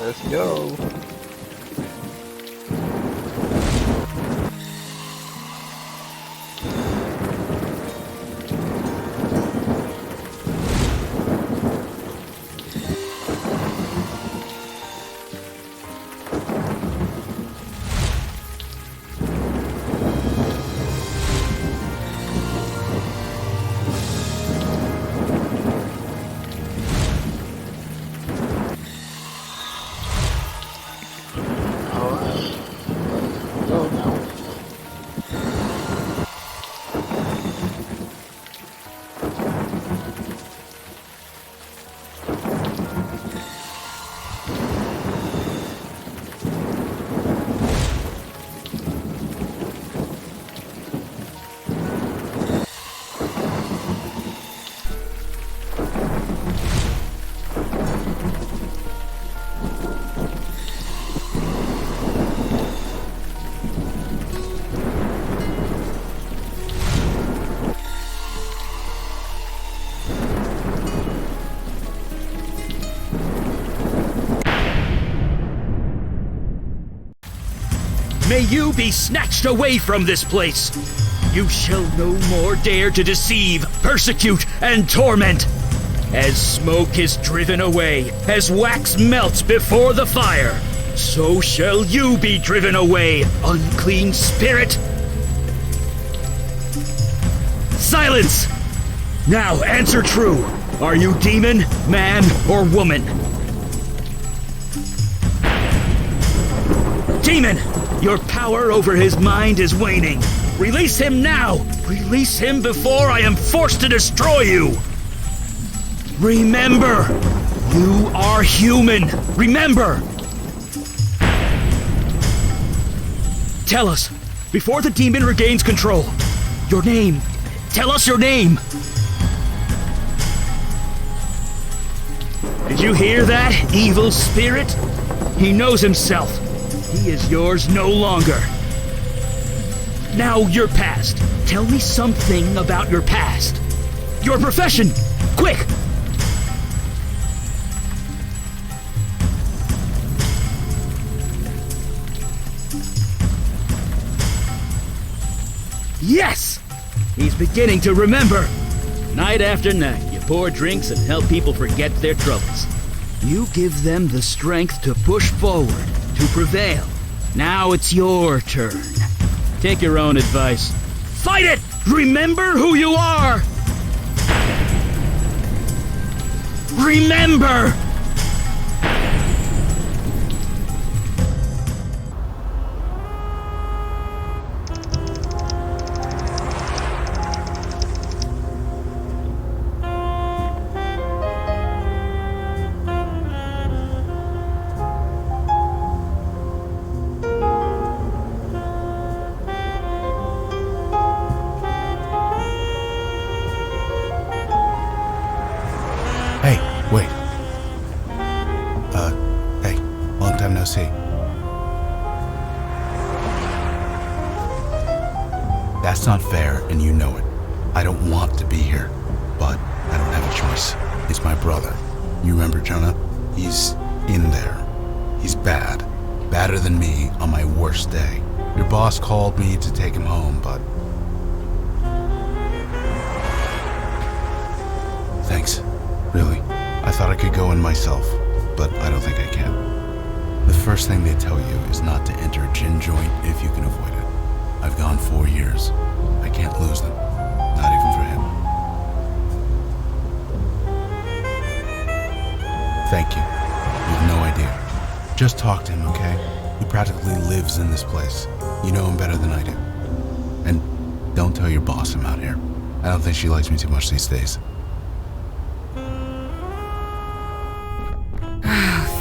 Let's go. May you be snatched away from this place. You shall no more dare to deceive, persecute, and torment. As smoke is driven away, as wax melts before the fire, so shall you be driven away, unclean spirit. Silence! Now answer true. Are you demon, man, or woman? Demon! Your power over his mind is waning. Release him now! Release him before I am forced to destroy you! Remember! You are human! Remember! Tell us, before the demon regains control, your name. Tell us your name! Did you hear that, evil spirit? He knows himself. He is yours no longer. Now, your past. Tell me something about your past. Your profession! Quick! Yes! He's beginning to remember. Night after night, you pour drinks and help people forget their troubles. You give them the strength to push forward, to prevail. Now it's your turn. Take your own advice. Fight it! Remember who you are! Remember! Hey, wait. Hey, long time no see. That's not fair, and you know it. I don't want to be here, but I don't have a choice. It's my brother. You remember Jonah? He's in there. He's bad. Badder than me on my worst day. Your boss called me to take him home, but... Thanks. Really. I thought I could go in myself, but I don't think I can. The first thing they tell you is not to enter a gin joint if you can avoid it. I've gone 4 years. I can't lose them. Not even for him. Thank you. You have no idea. Just talk to him, okay? He practically lives in this place. You know him better than I do. And don't tell your boss I'm out here. I don't think she likes me too much these days.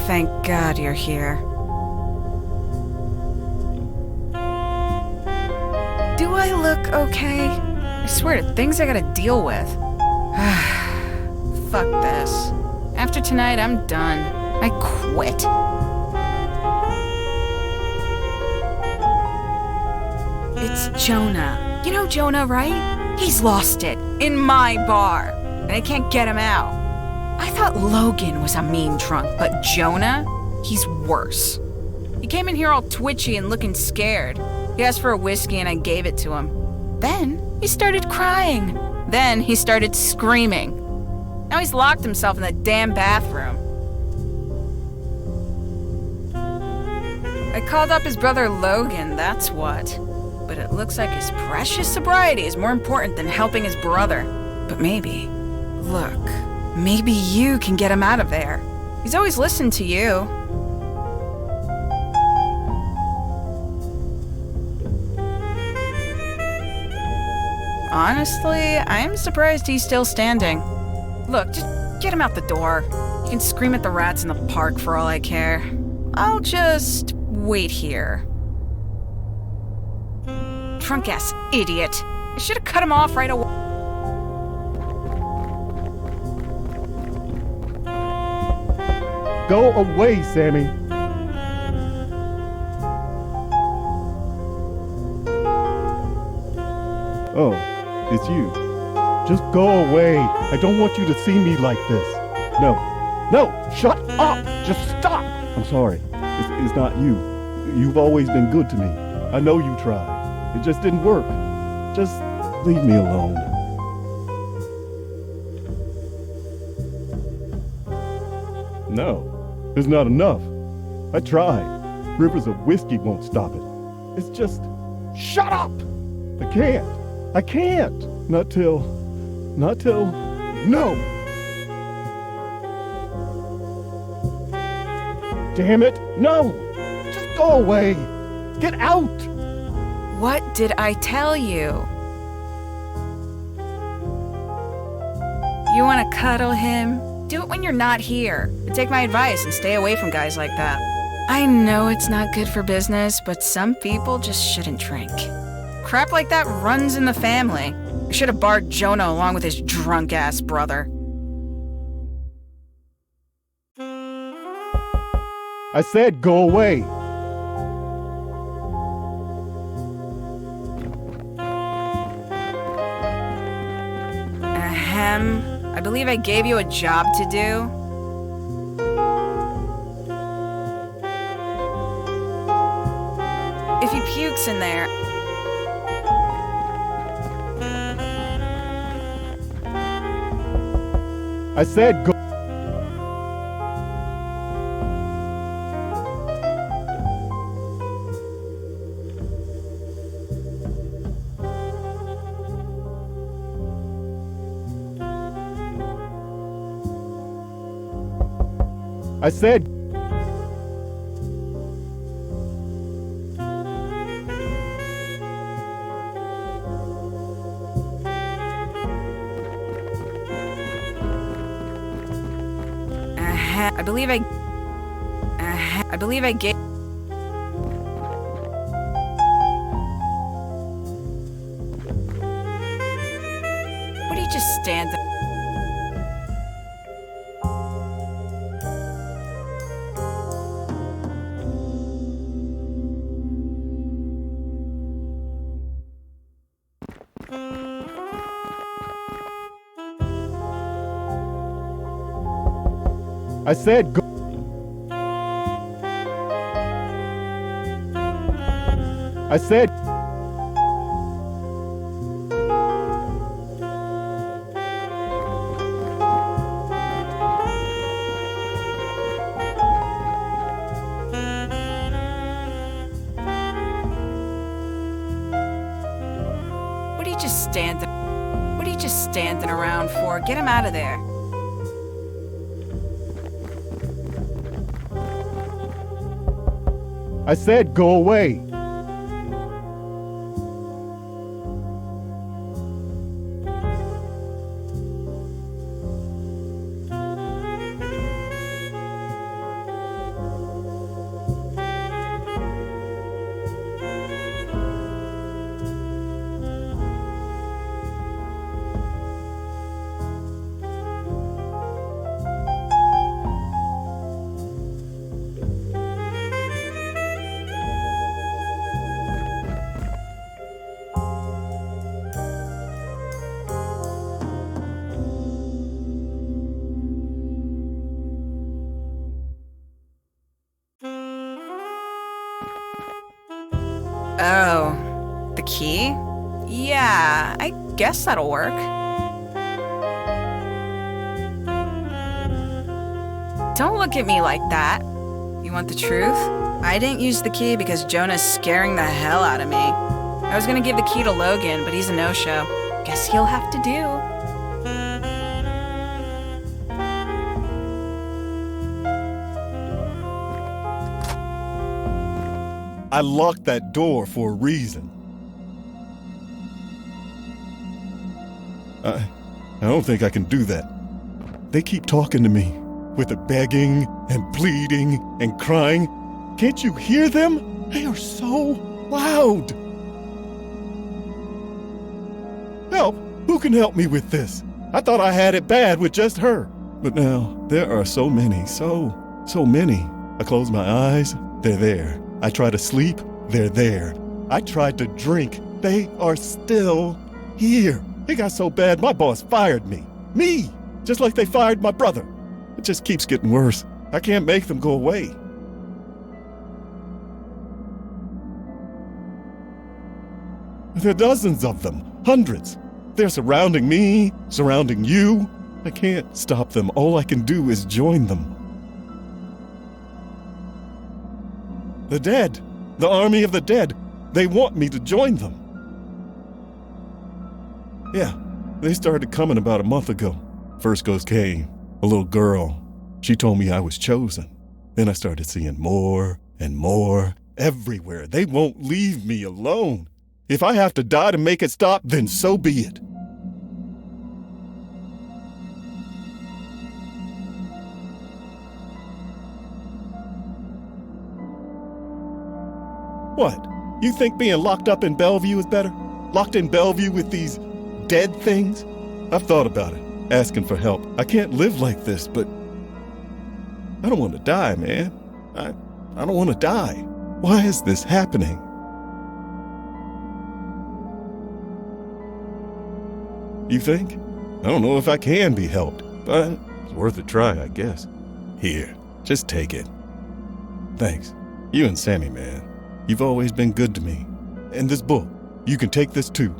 Thank God you're here. Do I look okay? I swear to things I gotta deal with. Fuck this. After tonight, I'm done. I quit. It's Jonah. You know Jonah, right? He's lost it. In my bar. And I can't get him out. I thought Logan was a mean drunk, but Jonah? He's worse. He came in here all twitchy and looking scared. He asked for a whiskey and I gave it to him. Then he started crying. Then he started screaming. Now he's locked himself in the damn bathroom. I called up his brother Logan, that's what. But it looks like his precious sobriety is more important than helping his brother. But maybe, look, maybe you can get him out of there. He's always listened to you. Honestly, I'm surprised he's still standing. Look, just get him out the door. You can scream at the rats in the park for all I care. I'll just wait here. Drunk-ass idiot. I should have cut him off right away. Go away, Sammy. Oh, it's you. Just go away. I don't want you to see me like this. No, shut up. Just stop. I'm sorry. It's not you. You've always been good to me. I know you tried. It just didn't work. Just leave me alone. No, it's not enough. I tried. Rivers of whiskey won't stop it. It's just... Shut up! I can't. Not till... No! Damn it, no! Just go away! Get out! What did I tell you? You want to cuddle him? Do it when you're not here. But take my advice and stay away from guys like that. I know it's not good for business, but some people just shouldn't drink. Crap like that runs in the family. I should have barred Jonah along with his drunk-ass brother. I said go away! Ahem. I believe I gave you a job to do. If he pukes in there... I said go... I said... I believe I gave... What do you just stand there? I said go... I said... What are you just standing around for? Get him out of there. I said go away. Oh, the key? Yeah, I guess that'll work. Don't look at me like that. You want the truth? I didn't use the key because Jonah's scaring the hell out of me. I was gonna give the key to Logan, but he's a no-show. Guess he'll have to do. I locked that door for a reason. I don't think I can do that. They keep talking to me with the begging and pleading and crying. Can't you hear them? They are so loud. Help! Who can help me with this? I thought I had it bad with just her. But now, there are so many, so many. I close my eyes, they're there. I try to sleep, they're there. I tried to drink, they are still here. It got so bad, my boss fired me. Me! Just like they fired my brother. It just keeps getting worse. I can't make them go away. There are dozens of them, hundreds. They're surrounding me, surrounding you. I can't stop them. All I can do is join them. The dead, the army of the dead, they want me to join them. Yeah, they started coming about a month ago. First ghost came, a little girl. She told me I was chosen. Then I started seeing more and more everywhere. They won't leave me alone. If I have to die to make it stop, then so be it. What? You think being locked up in Bellevue is better? Locked in Bellevue with these dead things? I've thought about it, asking for help. I can't live like this, but I don't want to die, man. I don't want to die. Why is this happening? You think? I don't know if I can be helped, but it's worth a try, I guess. Here, just take it. Thanks. You and Sammy, man. You've always been good to me. And this book, you can take this too.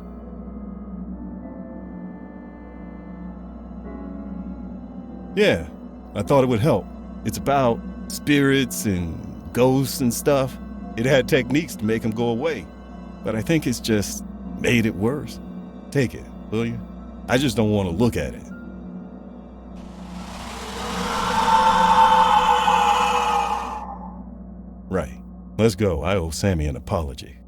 Yeah, I thought it would help. It's about spirits and ghosts and stuff. It had techniques to make them go away, but I think it's just made it worse. Take it, will you? I just don't want to look at it. Right. Let's go. I owe Sammy an apology.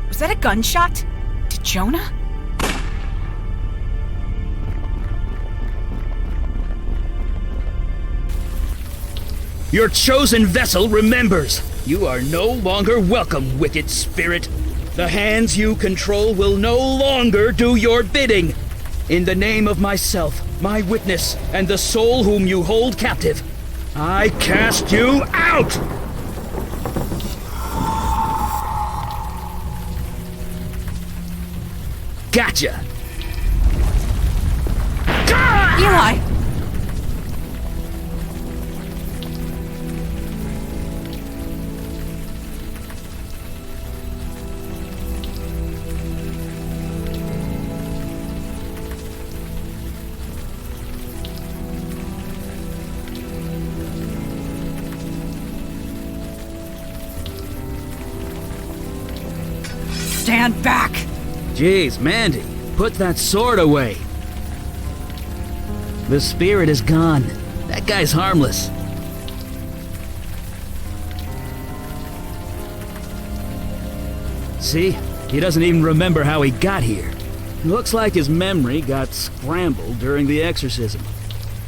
Was that a gunshot? To Jonah? Your chosen vessel remembers. You are no longer welcome, wicked spirit. The hands you control will no longer do your bidding. In the name of myself, my witness, and the soul whom you hold captive, I cast you out! Gotcha! Eli! Stand back! Jeez, Mandy, put that sword away. The spirit is gone. That guy's harmless. See? He doesn't even remember how he got here. Looks like his memory got scrambled during the exorcism.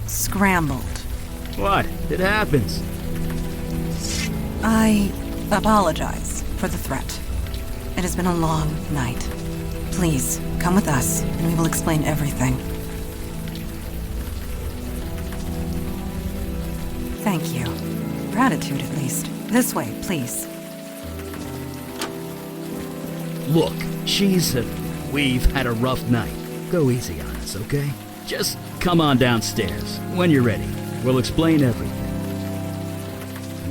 Scrambled. What? It happens. I apologize for the threat. It has been a long night. Please, come with us, and we will explain everything. Thank you. Gratitude, at least. This way, please. Look, we've had a rough night. Go easy on us, okay? Just come on downstairs. When you're ready, we'll explain everything.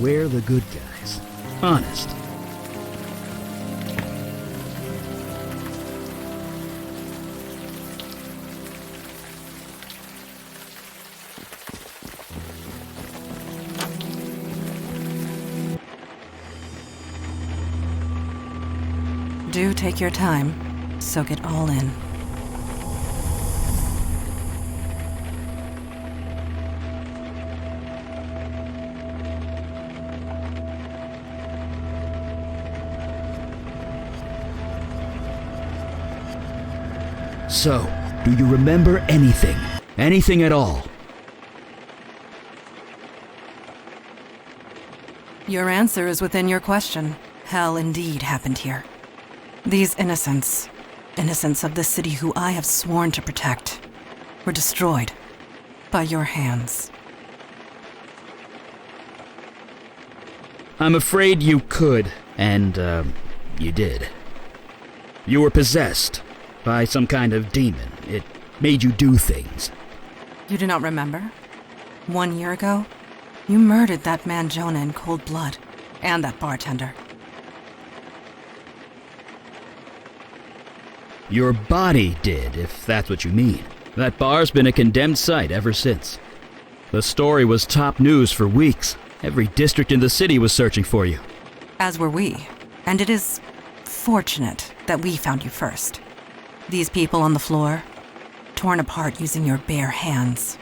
We're the good guys. Honest. Do take your time. Soak it all in. So, do you remember anything? Anything at all? Your answer is within your question. Hell indeed happened here. These innocents of the city who I have sworn to protect, were destroyed by your hands. I'm afraid you could, and, you did. You were possessed by some kind of demon. It made you do things. You do not remember? 1 year ago, you murdered that man Jonah in cold blood, and that bartender. Your body did, if that's what you mean. That bar's been a condemned site ever since. The story was top news for weeks. Every district in the city was searching for you. As were we, and it is fortunate that we found you first. These people on the floor, torn apart using your bare hands.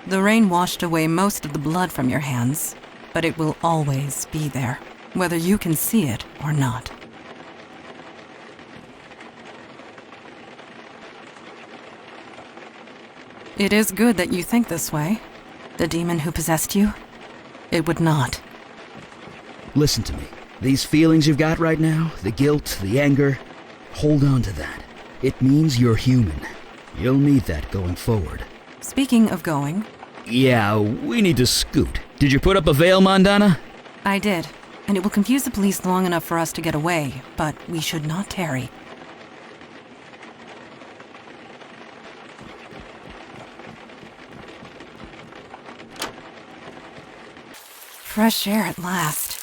The rain washed away most of the blood from your hands, but it will always be there, whether you can see it or not. It is good that you think this way. The demon who possessed you, it would not. Listen to me. These feelings you've got right now, the guilt, the anger, hold on to that. It means you're human. You'll need that going forward. Speaking of going... Yeah, we need to scoot. Did you put up a veil, Mondana? I did, and it will confuse the police long enough for us to get away, but we should not tarry. Fresh air at last.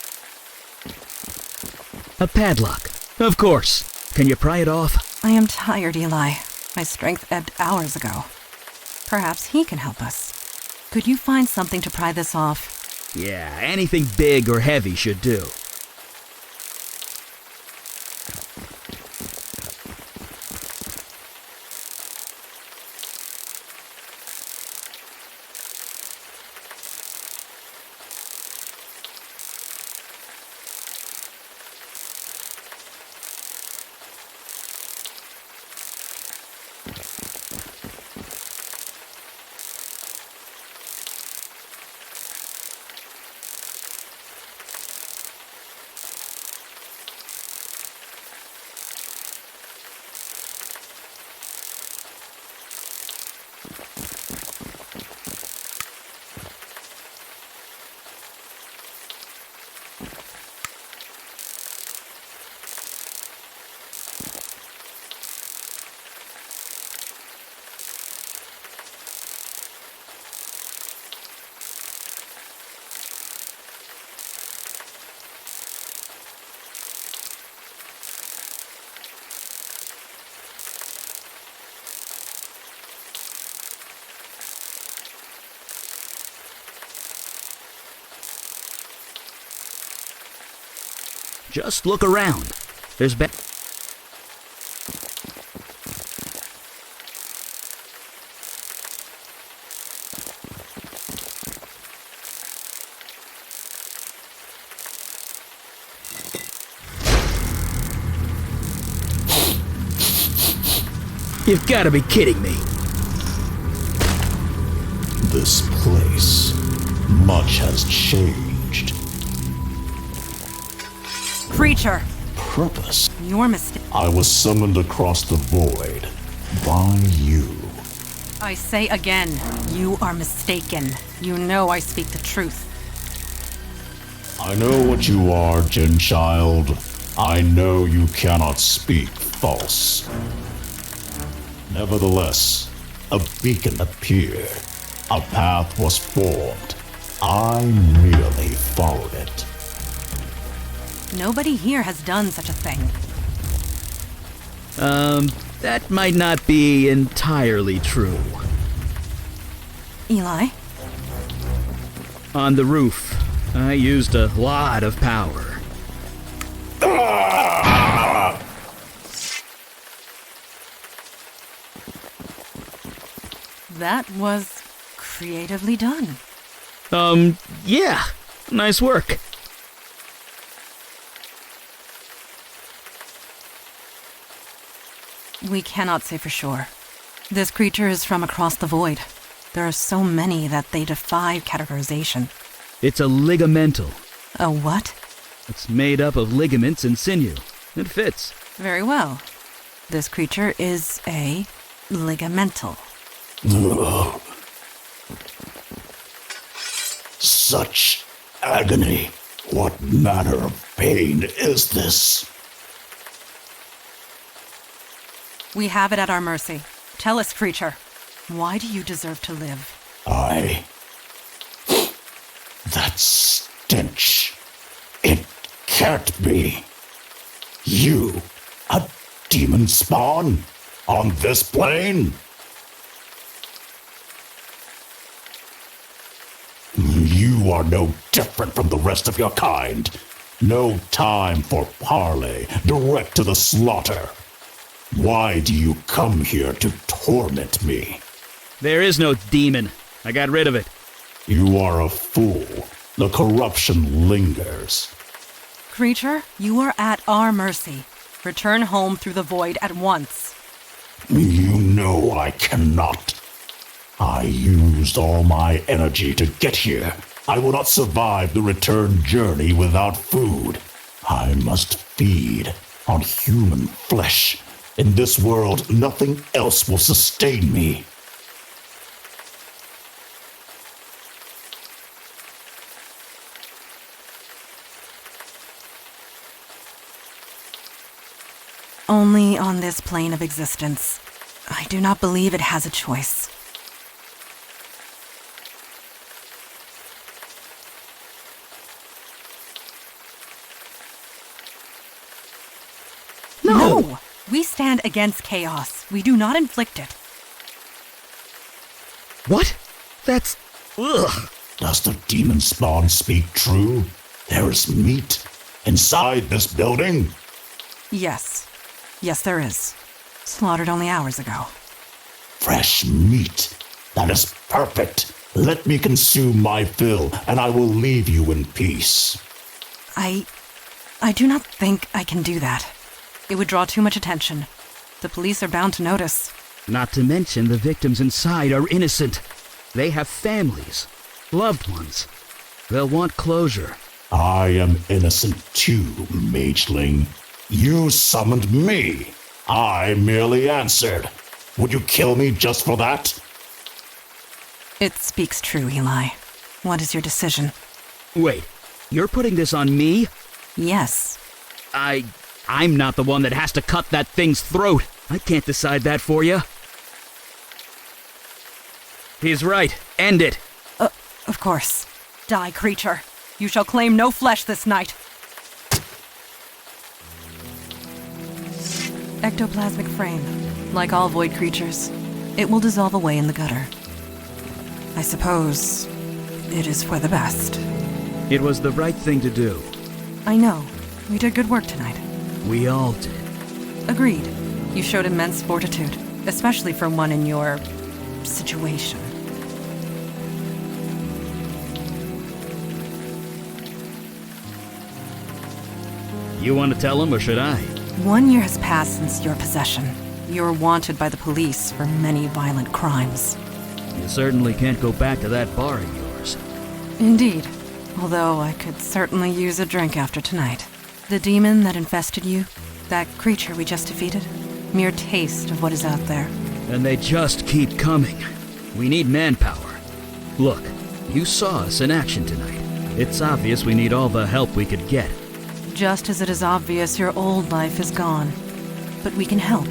A padlock. Of course. Can you pry it off? I am tired, Eli. My strength ebbed hours ago. Perhaps he can help us. Could you find something to pry this off? Yeah, anything big or heavy should do. Just look around. There's You've got to be kidding me. This place, much has changed. Creature! Purpose. Your mistake. I was summoned across the void by you. I say again, you are mistaken. You know I speak the truth. I know what you are, Jin child. I know you cannot speak false. Nevertheless, a beacon appeared. A path was formed. I merely followed it. Nobody here has done such a thing. That might not be entirely true. Eli? On the roof, I used a lot of power. That was creatively done. Yeah. Nice work. We cannot say for sure. This creature is from across the void. There are so many that they defy categorization. It's a ligamental. A what? It's made up of ligaments and sinew. It fits. Very well. This creature is a ligamental. Such agony. What manner of pain is this? We have it at our mercy. Tell us, creature, why do you deserve to live? That stench. It can't be. You, a demon spawn? On this plane? You are no different from the rest of your kind. No time for parley. Direct to the slaughter. Why do you come here to torment me? There is no demon. I got rid of it. You are a fool. The corruption lingers. Creature, you are at our mercy. Return home through the void at once. You know I cannot. I used all my energy to get here. I will not survive the return journey without food. I must feed on human flesh. In this world, nothing else will sustain me. Only on this plane of existence. I do not believe it has a choice. No! We stand against chaos. We do not inflict it. What? That's... Ugh. Does the demon spawn speak true? There is meat inside this building? Yes. Yes, there is. Slaughtered only hours ago. Fresh meat. That is perfect. Let me consume my fill, and I will leave you in peace. I do not think I can do that. It would draw too much attention. The police are bound to notice. Not to mention the victims inside are innocent. They have families, loved ones. They'll want closure. I am innocent too, mageling. You summoned me. I merely answered. Would you kill me just for that? It speaks true, Eli. What is your decision? Wait, you're putting this on me? Yes. I'm not the one that has to cut that thing's throat. I can't decide that for you. He's right. End it. Of course. Die, creature. You shall claim no flesh this night. Ectoplasmic frame. Like all void creatures, it will dissolve away in the gutter. I suppose it is for the best. It was the right thing to do. I know. We did good work tonight. We all did. Agreed. You showed immense fortitude, especially for one in your situation. You want to tell him, or should I? 1 year has passed since your possession. You're wanted by the police for many violent crimes. You certainly can't go back to that bar of yours. Indeed. Although I could certainly use a drink after tonight. The demon that infested you, that creature we just defeated, mere taste of what is out there. And they just keep coming. We need manpower. Look, you saw us in action tonight. It's obvious we need all the help we could get. Just as it is obvious your old life is gone. But we can help.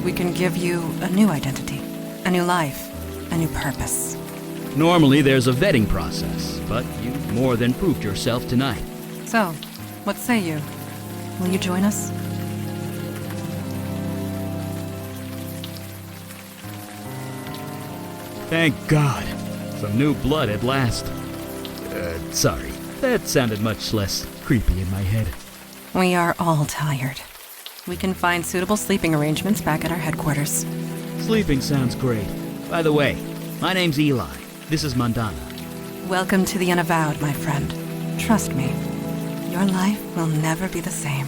We can give you a new identity, a new life, a new purpose. Normally there's a vetting process, but you more than proved yourself tonight. So, what say you? Will you join us? Thank God. Some new blood at last. Sorry. That sounded much less creepy in my head. We are all tired. We can find suitable sleeping arrangements back at our headquarters. Sleeping sounds great. By the way, my name's Eli. This is Mandana. Welcome to the Unavowed, my friend. Trust me, your life will never be the same.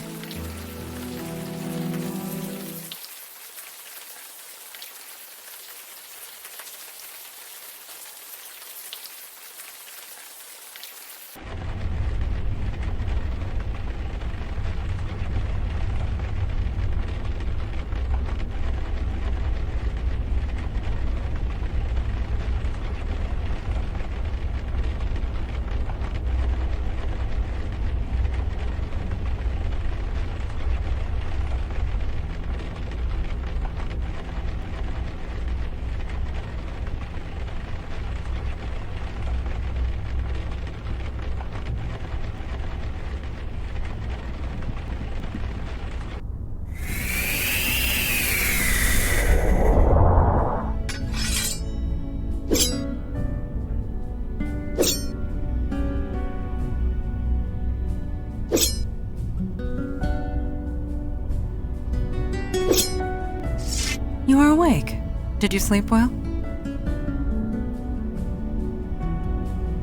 You are awake. Did you sleep well?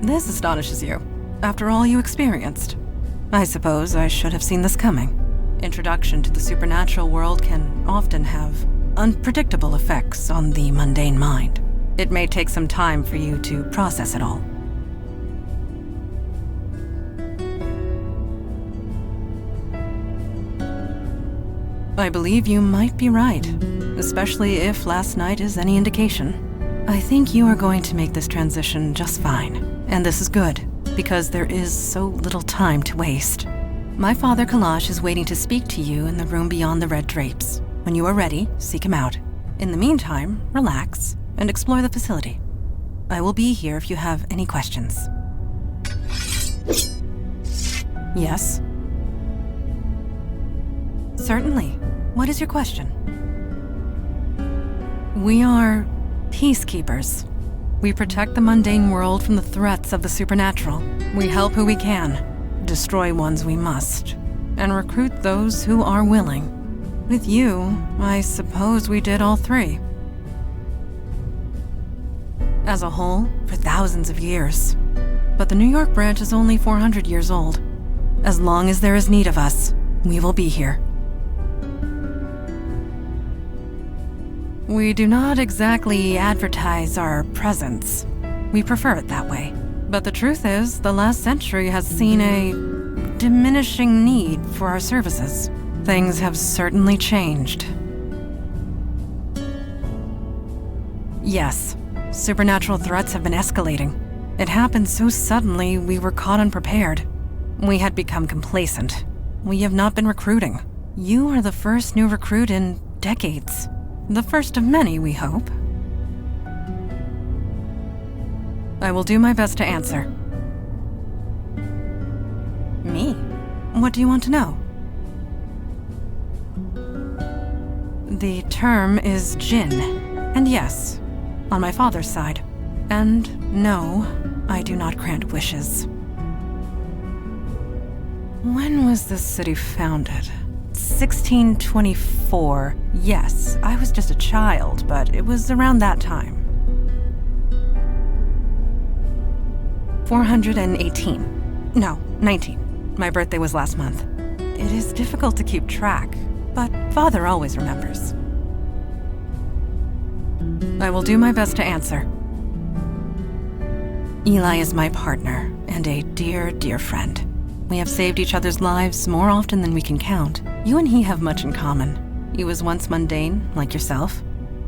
This astonishes you, after all you experienced. I suppose I should have seen this coming. Introduction to the supernatural world can often have unpredictable effects on the mundane mind. It may take some time for you to process it all. I believe you might be right, especially if last night is any indication. I think you are going to make this transition just fine, and this is good, because there is so little time to waste. My father Kalash is waiting to speak to you in the room beyond the red drapes. When you are ready, seek him out. In the meantime, relax and explore the facility. I will be here if you have any questions. Yes? Certainly. What is your question? We are peacekeepers. We protect the mundane world from the threats of the supernatural. We help who we can, destroy ones we must, and recruit those who are willing. With you, I suppose we did all three. As a whole, for thousands of years. But the New York branch is only 400 years old. As long as there is need of us, we will be here. We do not exactly advertise our presence. We prefer it that way. But the truth is, the last century has seen a diminishing need for our services. Things have certainly changed. Yes, supernatural threats have been escalating. It happened so suddenly we were caught unprepared. We had become complacent. We have not been recruiting. You are the first new recruit in decades. The first of many, we hope. I will do my best to answer. Me? What do you want to know? The term is Jinn. And yes, on my father's side. And no, I do not grant wishes. When was this city founded? 1624. Yes, I was just a child, but it was around that time. 418. No, 19. My birthday was last month. It is difficult to keep track, but Father always remembers. I will do my best to answer. Eli is my partner and a dear, dear friend. We have saved each other's lives more often than we can count. You and he have much in common. He was once mundane, like yourself.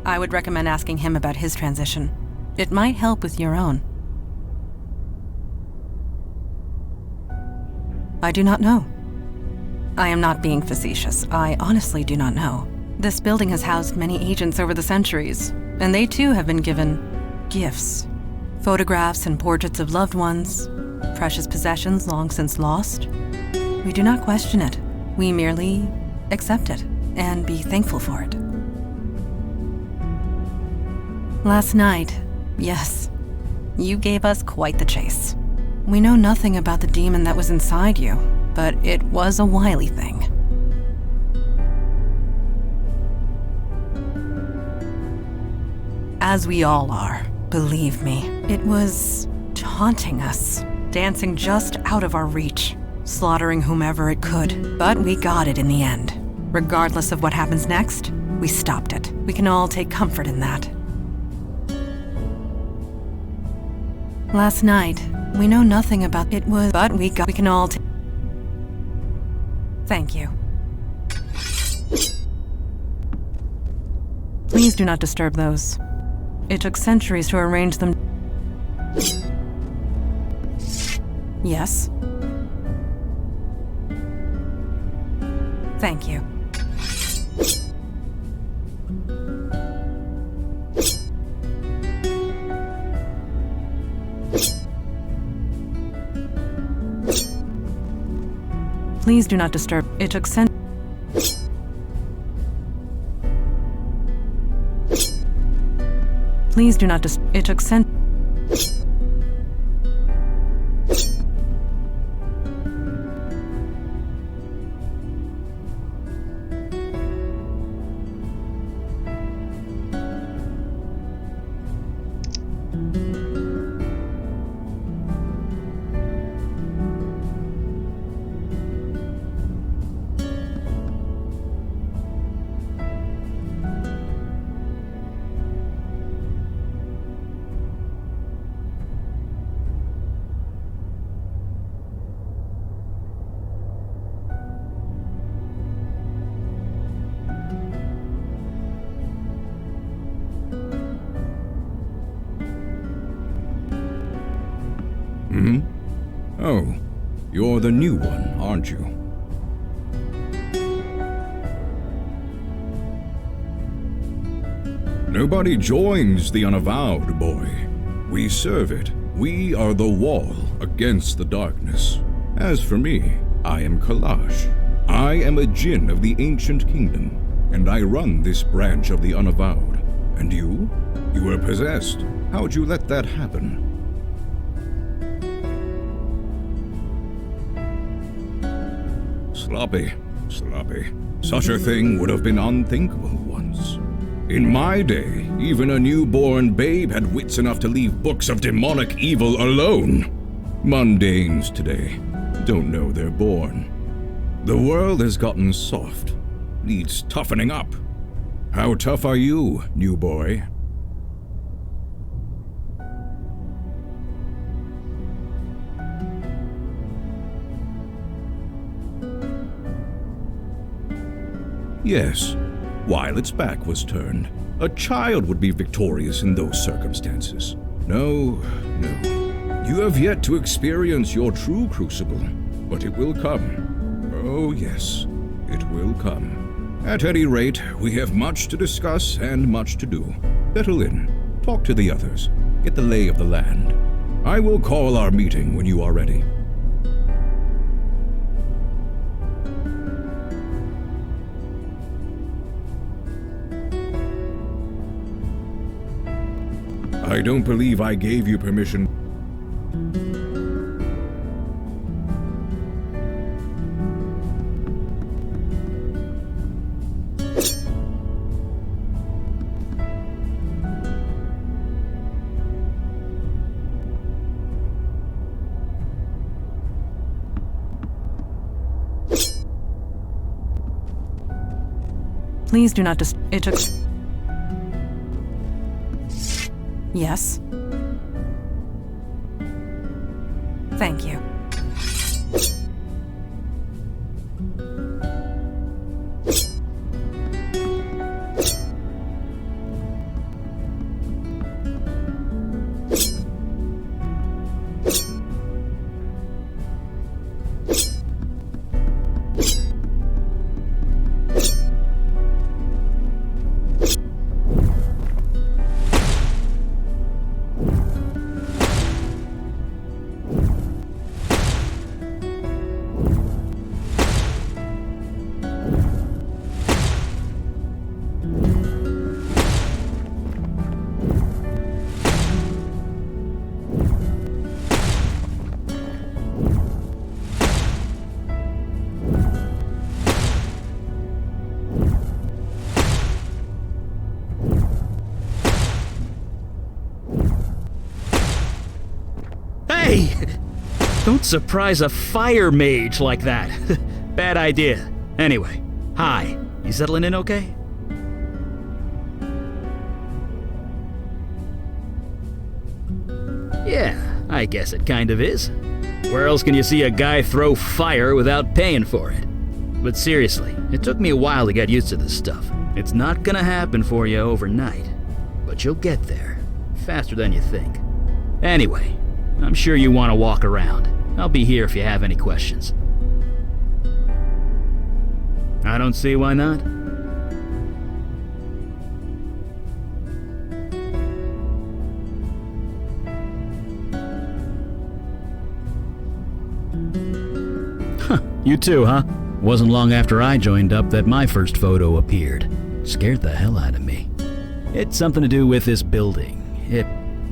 I would recommend asking him about his transition. It might help with your own. I do not know. I am not being facetious. I honestly do not know. This building has housed many agents over the centuries, and they too have been given gifts. Photographs and portraits of loved ones, precious possessions long since lost. We do not question it. We merely accept it and be thankful for it. Last night, yes, you gave us quite the chase. We know nothing about the demon that was inside you, but it was a wily thing. As we all are, believe me. It was taunting us, dancing just out of our reach, slaughtering whomever it could. But we got it in the end. Regardless of what happens next, we stopped it. We can all take comfort in that. Last night, we know nothing about it was, but we can all Thank you. Please do not disturb those. It took centuries to arrange them. Yes. Thank you. Please do not disturb. It took Please do not It took Oh, you're the new one, aren't you? Nobody joins the Unavowed, boy. We serve it. We are the wall against the darkness. As for me, I am Kalash. I am a djinn of the ancient kingdom, and I run this branch of the Unavowed. And you? You were possessed. How'd you let that happen? Sloppy. Such a thing would have been unthinkable once. In my day, even a newborn babe had wits enough to leave books of demonic evil alone. Mundanes today don't know they're born. The world has gotten soft, needs toughening up. How tough are you, new boy? Yes, while its back was turned, a child would be victorious in those circumstances. No. You have yet to experience your true crucible, but it will come. Oh yes, it will come. At any rate, we have much to discuss and much to do. Settle in, talk to the others, get the lay of the land. I will call our meeting when you are ready. I don't believe I gave you permission. Please do not It took Yes. Thank you. Don't surprise a fire mage like that. Bad idea. Anyway, hi. You settling in okay? Yeah, I guess it kind of is. Where else can you see a guy throw fire without paying for it? But seriously, it took me a while to get used to this stuff. It's not gonna happen for you overnight, but you'll get there, faster than you think. Anyway, I'm sure you want to walk around. I'll be here if you have any questions. I don't see why not. You too, huh? Wasn't long after I joined up that my first photo appeared. Scared the hell out of me. It's something to do with this building. It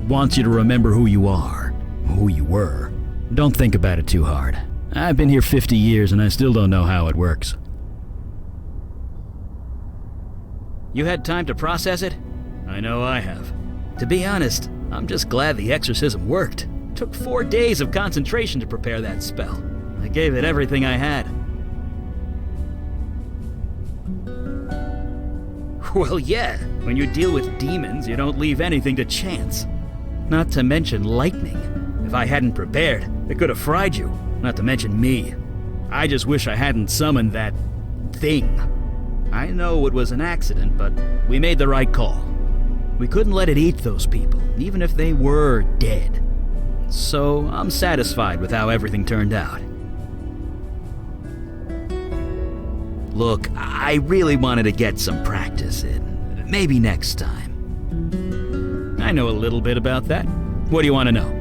wants you to remember who you are, who you were. Don't think about it too hard. I've been here 50 years and I still don't know how it works. You had time to process it? I know I have. To be honest, I'm just glad the exorcism worked. Took 4 days of concentration to prepare that spell. I gave it everything I had. Well, yeah, when you deal with demons, you don't leave anything to chance. Not to mention lightning. If I hadn't prepared, it could have fried you, not to mention me. I just wish I hadn't summoned that thing. I know it was an accident, but we made the right call. We couldn't let it eat those people, even if they were dead. So I'm satisfied with how everything turned out. Look, I really wanted to get some practice in. Maybe next time. I know a little bit about that. What do you want to know?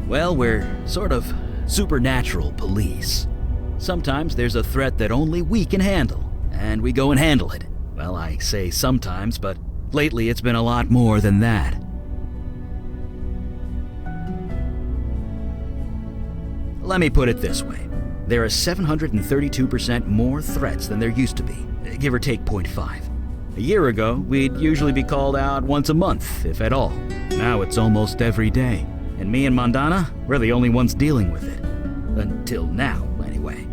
Well, we're sort of supernatural police. Sometimes there's a threat that only we can handle, and we go and handle it. Well, I say sometimes, but lately it's been a lot more than that. Let me put it this way. There are 732% more threats than there used to be, give or take 0.5. A year ago, we'd usually be called out once a month, if at all. Now it's almost every day. And me and Mandana, we're the only ones dealing with it. Until now, anyway.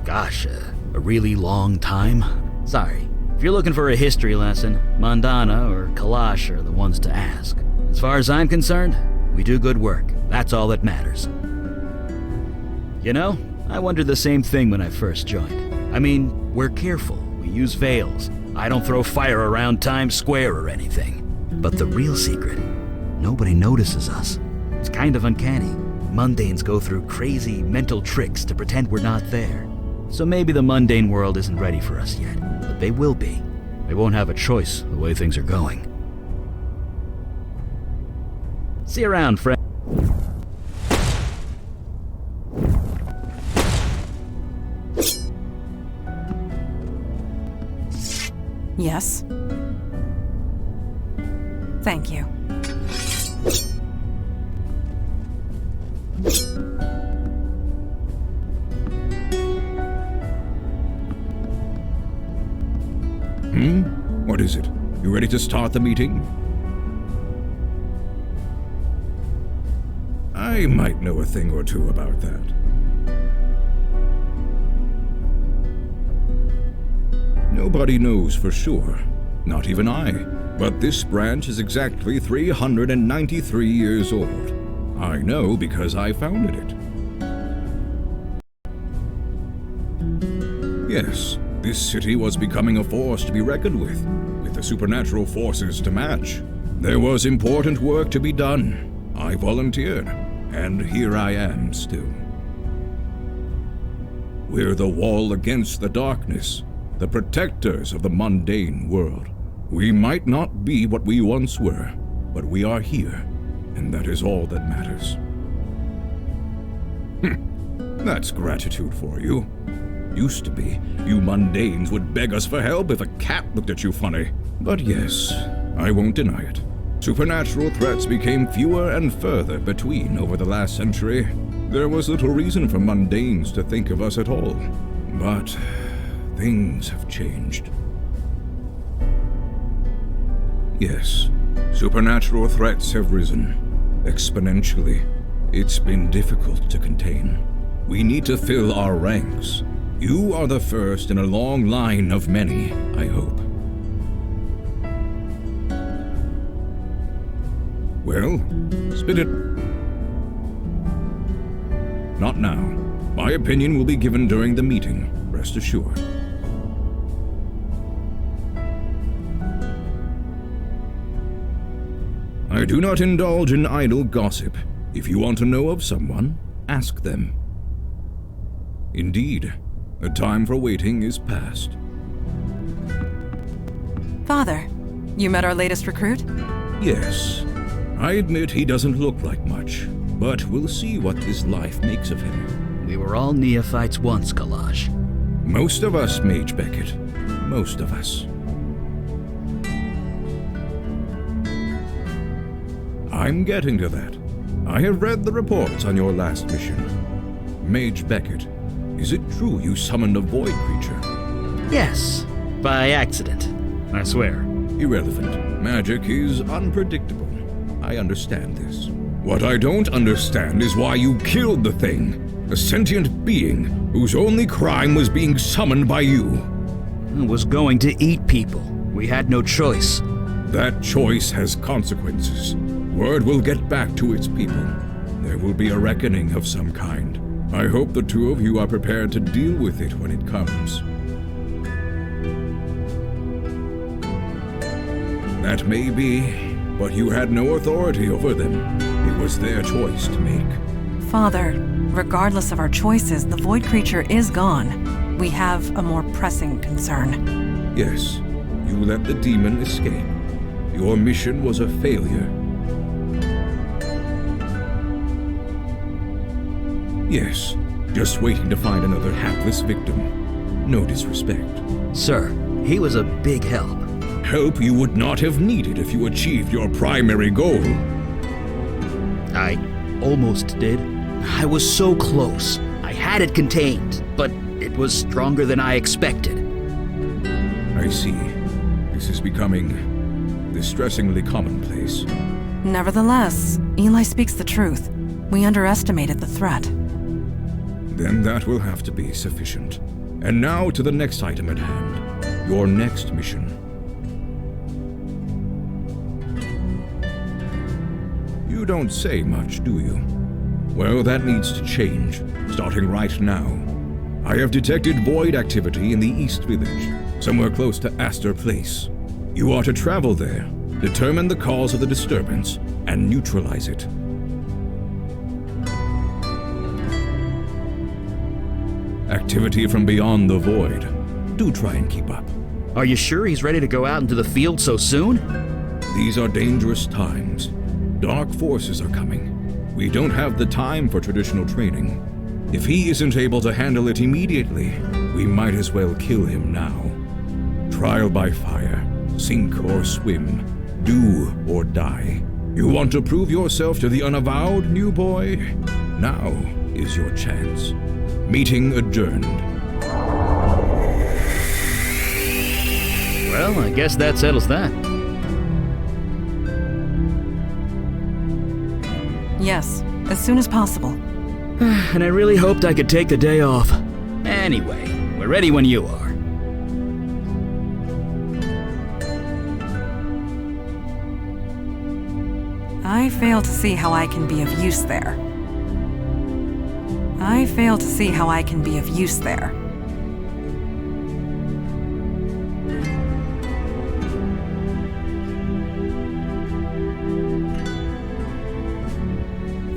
Gosh, a really long time? Sorry. If you're looking for a history lesson, Mandana or Kalash are the ones to ask. As far as I'm concerned, we do good work. That's all that matters. You know, I wondered the same thing when I first joined. I mean, we're careful. We use veils. I don't throw fire around Times Square or anything. But the real secret, nobody notices us. It's kind of uncanny. Mundanes go through crazy mental tricks to pretend we're not there. So maybe the mundane world isn't ready for us yet, but they will be. They won't have a choice the way things are going. See you around, friend. Yes. Thank you. What is it? You ready to start the meeting? I might know a thing or two about that. Nobody knows for sure. Not even I. But this branch is exactly 393 years old. I know because I founded it. Yes, this city was becoming a force to be reckoned with the supernatural forces to match. There was important work to be done. I volunteered, and here I am still. We're the wall against the darkness, the protectors of the mundane world. We might not be what we once were, but we are here, and that is all that matters. That's gratitude for you. Used to be, you mundanes would beg us for help if a cat looked at you funny. But yes, I won't deny it. Supernatural threats became fewer and further between over the last century. There was little reason for mundanes to think of us at all. But things have changed. Yes, supernatural threats have risen exponentially. It's been difficult to contain. We need to fill our ranks. You are the first in a long line of many, I hope. Well, spit it. Not now. My opinion will be given during the meeting, rest assured. I do not indulge in idle gossip. If you want to know of someone, ask them. Indeed, the time for waiting is past. Father, you met our latest recruit? Yes, I admit he doesn't look like much, but we'll see what this life makes of him. We were all neophytes once, Kalash. Most of us, Mage Beckett. Most of us. I'm getting to that. I have read the reports on your last mission. Mage Beckett, is it true you summoned a void creature? Yes, by accident, I swear. Irrelevant. Magic is unpredictable. I understand this. What I don't understand is why you killed the thing. A sentient being whose only crime was being summoned by you. It was going to eat people. We had no choice. That choice has consequences. Word will get back to its people. There will be a reckoning of some kind. I hope the two of you are prepared to deal with it when it comes. That may be, but you had no authority over them. It was their choice to make. Father, regardless of our choices, the void creature is gone. We have a more pressing concern. Yes, you let the demon escape. Your mission was a failure. Yes, just waiting to find another hapless victim. No disrespect. Sir, he was a big help. Help you would not have needed if you achieved your primary goal. I almost did. I was so close. I had it contained, but it was stronger than I expected. I see. This is becoming distressingly commonplace. Nevertheless, Eli speaks the truth. We underestimated the threat. Then that will have to be sufficient. And now to the next item at hand. Your next mission. You don't say much, do you? Well, that needs to change, starting right now. I have detected void activity in the East Village, somewhere close to Astor Place. You are to travel there, determine the cause of the disturbance, and neutralize it. Activity from beyond the void. Do try and keep up. Are you sure he's ready to go out into the field so soon? These are dangerous times. Dark forces are coming. We don't have the time for traditional training. If he isn't able to handle it immediately, we might as well kill him now. Trial by fire, sink or swim, do or die. You want to prove yourself to the Unavowed, new boy? Now is your chance. Meeting adjourned. Well, I guess that settles that. Yes, as soon as possible. And I really hoped I could take the day off. Anyway, we're ready when you are. I fail to see how I can be of use there. I fail to see how I can be of use there.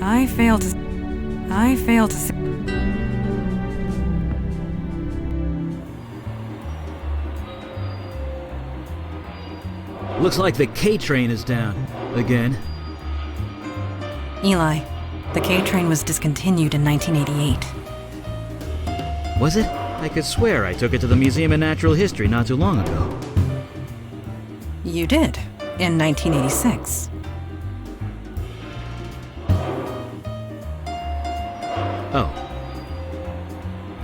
I fail to see. Looks like the K train is down. Again. Eli, the K train was discontinued in 1988. Was it? I could swear I took it to the Museum of Natural History not too long ago. You did, in 1986. Oh.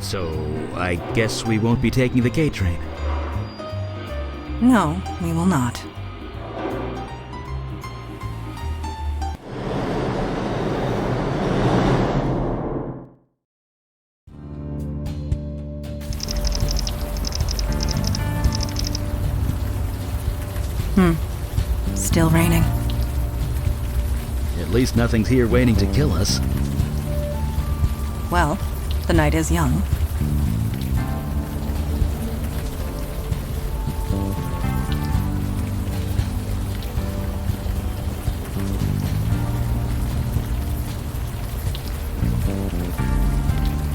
So, I guess we won't be taking the K train. No, we will not. Still raining. At least nothing's here waiting to kill us. Well, the night is young.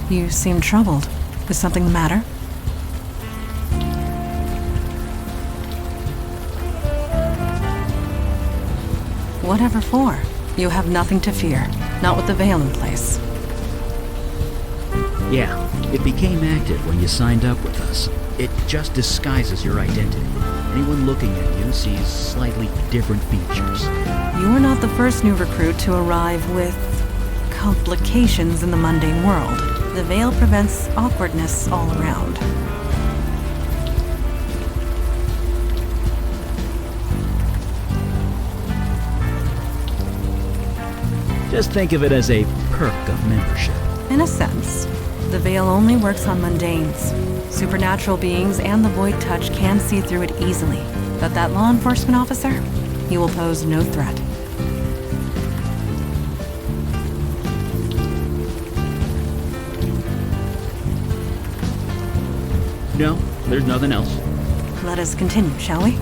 You seem troubled. Is something the matter? Whatever for. You have nothing to fear. Not with the veil in place. Yeah, it became active when you signed up with us. It just disguises your identity. Anyone looking at you sees slightly different features. You are not the first new recruit to arrive with complications in the mundane world. The veil prevents awkwardness all around. Just think of it as a perk of membership. In a sense, the veil only works on mundanes. Supernatural beings and the void touch can see through it easily. But that law enforcement officer, he will pose no threat. No, there's nothing else. Let us continue, shall we?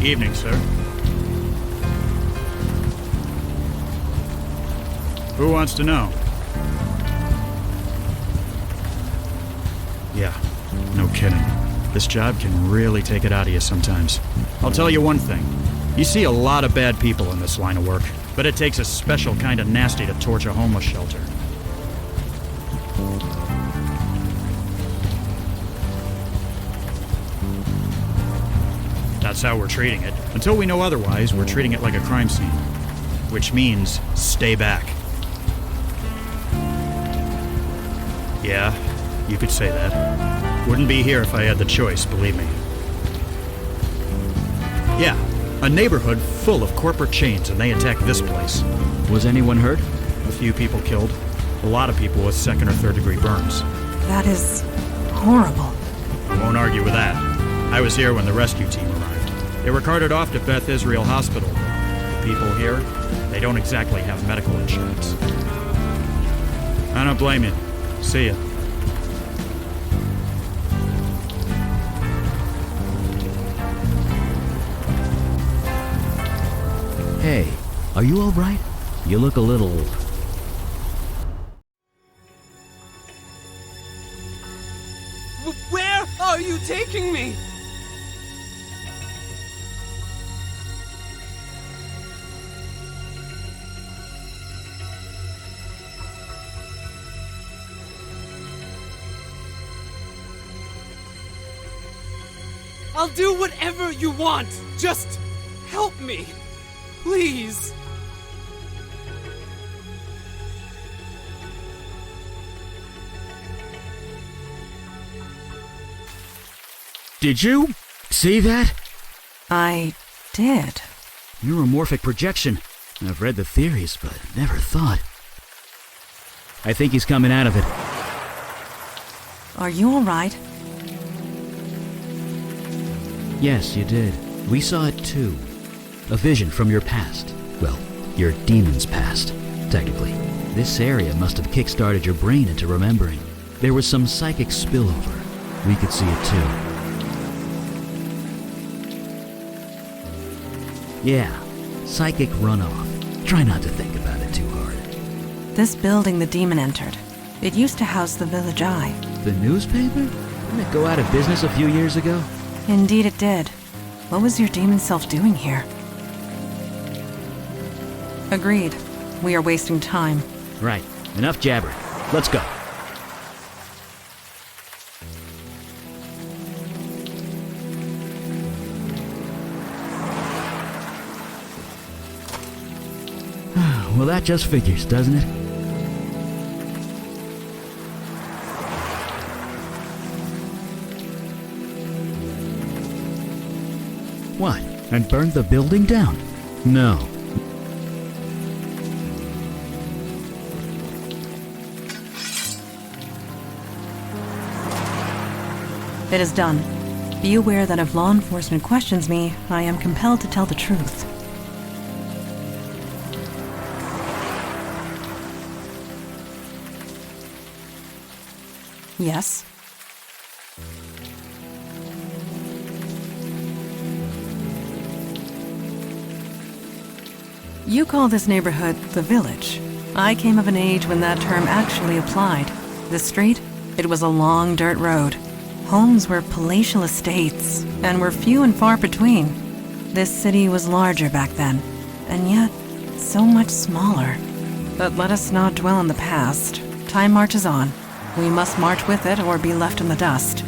Evening, sir. Who wants to know? Yeah, no kidding. This job can really take it out of you sometimes. I'll tell you one thing. You see a lot of bad people in this line of work, but it takes a special kind of nasty to torch a homeless shelter. That's how we're treating it. Until we know otherwise, we're treating it like a crime scene. Which means, stay back. Yeah, you could say that. Wouldn't be here if I had the choice, believe me. Yeah, a neighborhood full of corporate chains, and they attacked this place. Was anyone hurt? A few people killed. A lot of people with second or third degree burns. That is horrible. I won't argue with that. I was here when the rescue team arrived. They were carted off to Beth Israel Hospital. The people here, they don't exactly have medical insurance. I don't blame you. See ya. Hey, are you alright? You look a little... Where are you taking me? I'll do whatever you want. Just help me. Please. Did you see that? I did. Neuromorphic projection. I've read the theories, but never thought. I think he's coming out of it. Are you all right? Yes, you did. We saw it too. A vision from your past. Well, your demon's past, technically. This area must have kick-started your brain into remembering. There was some psychic spillover. We could see it too. Yeah, psychic runoff. Try not to think about it too hard. This building the demon entered. It used to house the Village Eye. The newspaper? Didn't it go out of business a few years ago? Indeed it did. What was your demon self doing here? Agreed. We are wasting time. Right. Enough jabbering. Let's go. Well, that just figures, doesn't it? What? And burn the building down? No. It is done. Be aware that if law enforcement questions me, I am compelled to tell the truth. Yes? You call this neighborhood the Village. I came of an age when that term actually applied. This street, it was a long dirt road. Homes were palatial estates, and were few and far between. This city was larger back then, and yet so much smaller. But let us not dwell on the past. Time marches on. We must march with it or be left in the dust.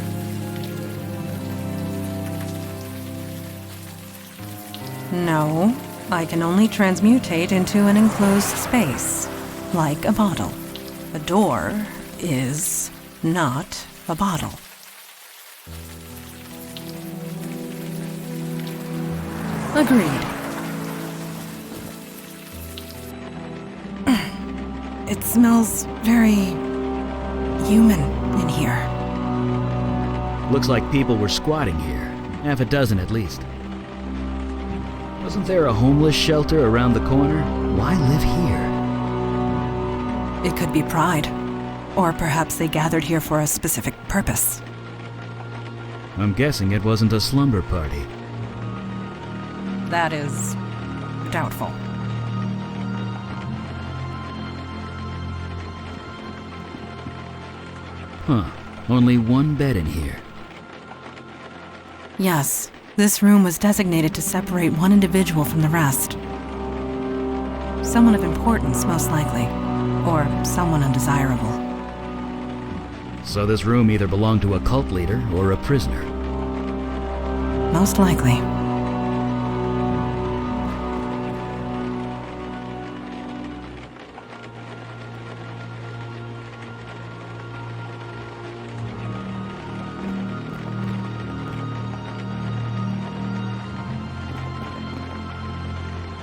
No, I can only transmutate into an enclosed space, like a bottle. A door is not a bottle. Agreed. It smells very human in here. Looks like people were squatting here. Half a dozen at least. Wasn't there a homeless shelter around the corner? Why live here? It could be pride. Or perhaps they gathered here for a specific purpose. I'm guessing it wasn't a slumber party. That is doubtful. Huh. Only one bed in here. Yes, this room was designated to separate one individual from the rest. Someone of importance, most likely. Or someone undesirable. So this room either belonged to a cult leader or a prisoner. Most likely.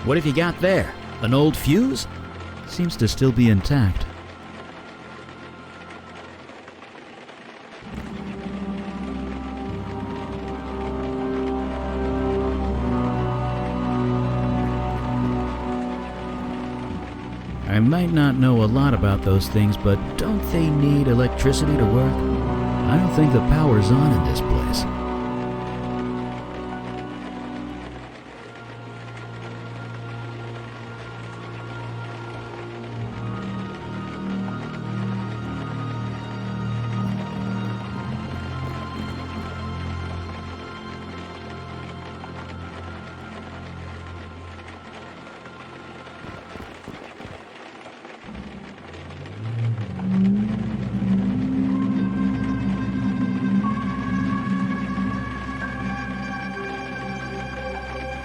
What have you got there? An old fuse? Seems to still be intact. I might not know a lot about those things, but don't they need electricity to work? I don't think the power's on in this place.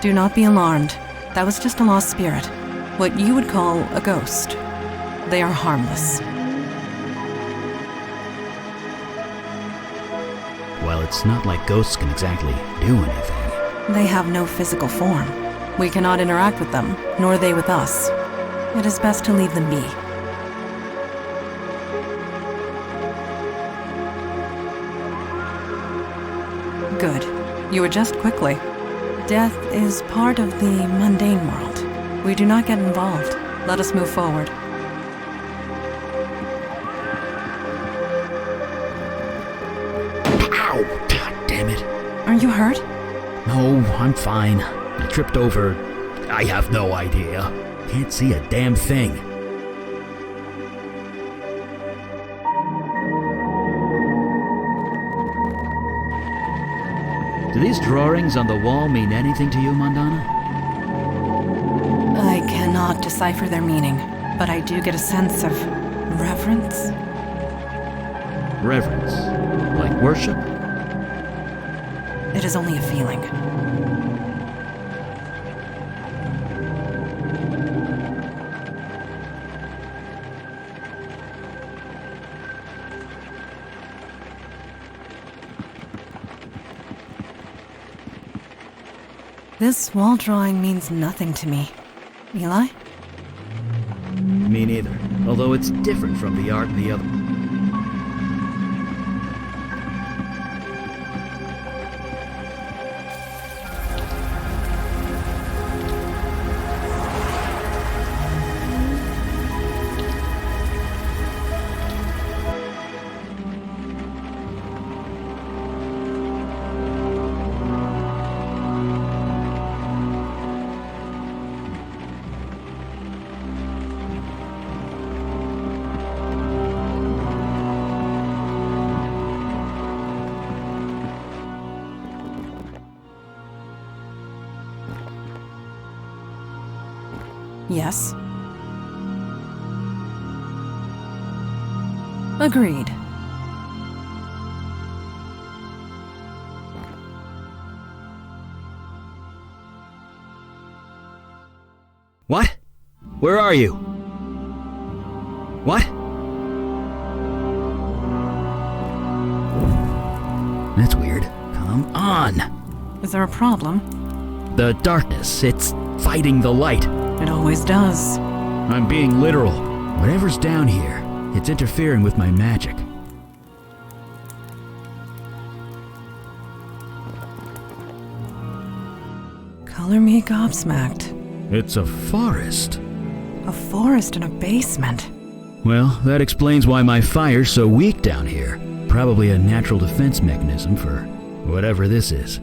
Do not be alarmed. That was just a lost spirit. What you would call a ghost. They are harmless. Well, it's not like ghosts can exactly do anything. They have no physical form. We cannot interact with them, nor they with us. It is best to leave them be. Good. You adjust quickly. Death is part of the mundane world. We do not get involved. Let us move forward. Ow! God damn it. Are you hurt? No, I'm fine. I tripped over... I have no idea. Can't see a damn thing. Do these drawings on the wall mean anything to you, Mandana? I cannot decipher their meaning, but I do get a sense of reverence. Reverence? Like worship? It is only a feeling. This wall drawing means nothing to me. Eli? Me neither. Although it's different from the art in the other. Yes. Agreed. What? Where are you? What? That's weird. Come on! Is there a problem? The darkness, it's fighting the light. It always does. I'm being literal. Whatever's down here, it's interfering with my magic. Color me gobsmacked. It's a forest. A forest in a basement. Well, that explains why my fire's so weak down here. Probably a natural defense mechanism for whatever this is.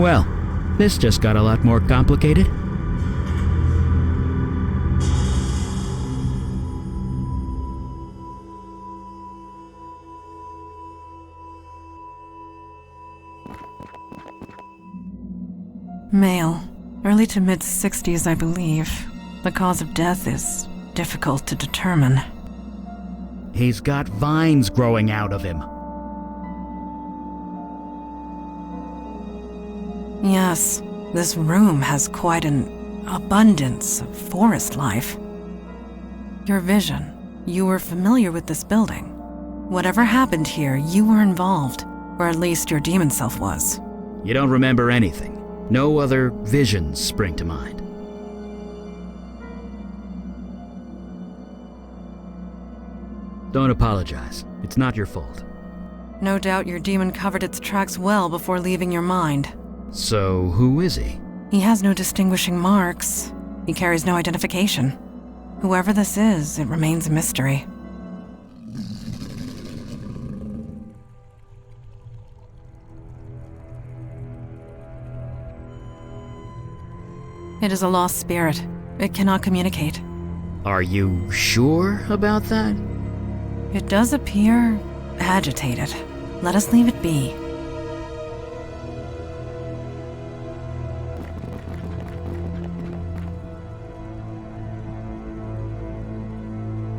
Well, this just got a lot more complicated. Male. Early to mid-60s, I believe. The cause of death is difficult to determine. He's got vines growing out of him. Yes, this room has quite an abundance of forest life. Your vision. You were familiar with this building. Whatever happened here, you were involved. Or at least your demon self was. You don't remember anything. No other visions spring to mind. Don't apologize. It's not your fault. No doubt your demon covered its tracks well before leaving your mind. So, who is he? He has no distinguishing marks. He carries no identification. Whoever this is, it remains a mystery. It is a lost spirit. It cannot communicate. Are you sure about that? It does appear agitated. Let us leave it be.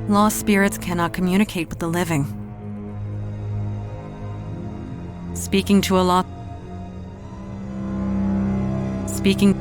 Lost spirits cannot communicate with the living. Speaking to a lost... Speaking...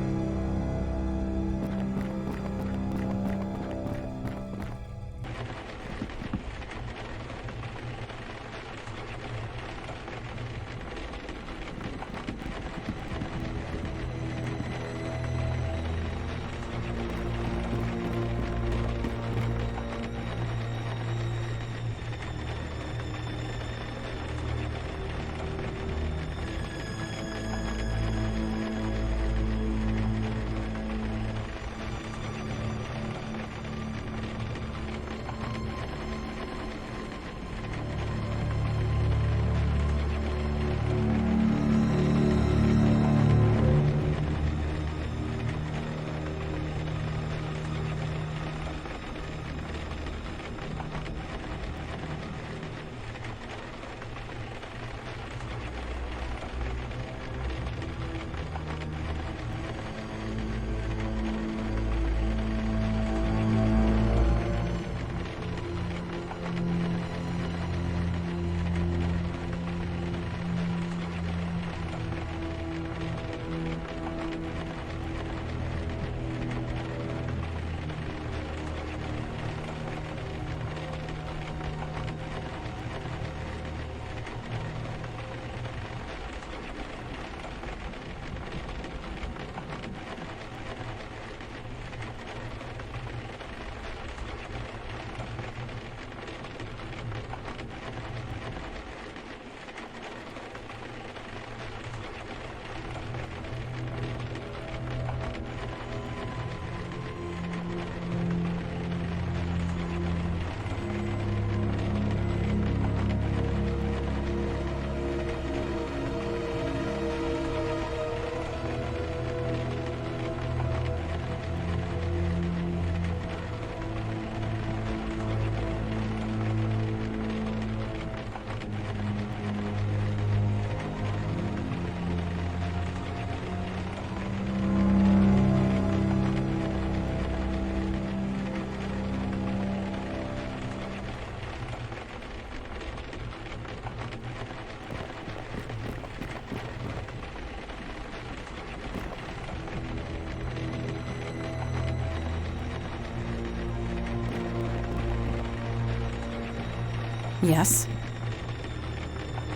Yes.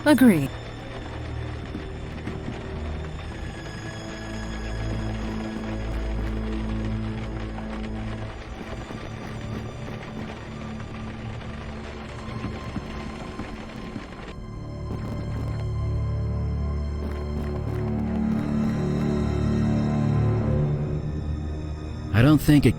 Agreed. I don't think it...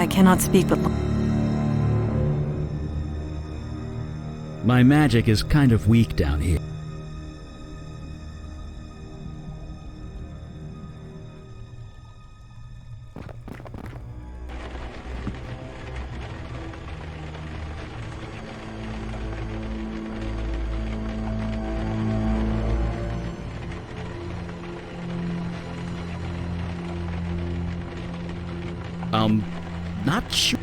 I cannot speak but... My magic is kind of weak down here. Not sure.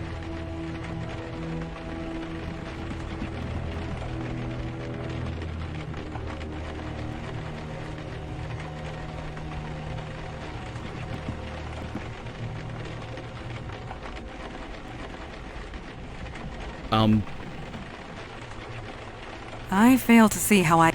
I fail to see how I...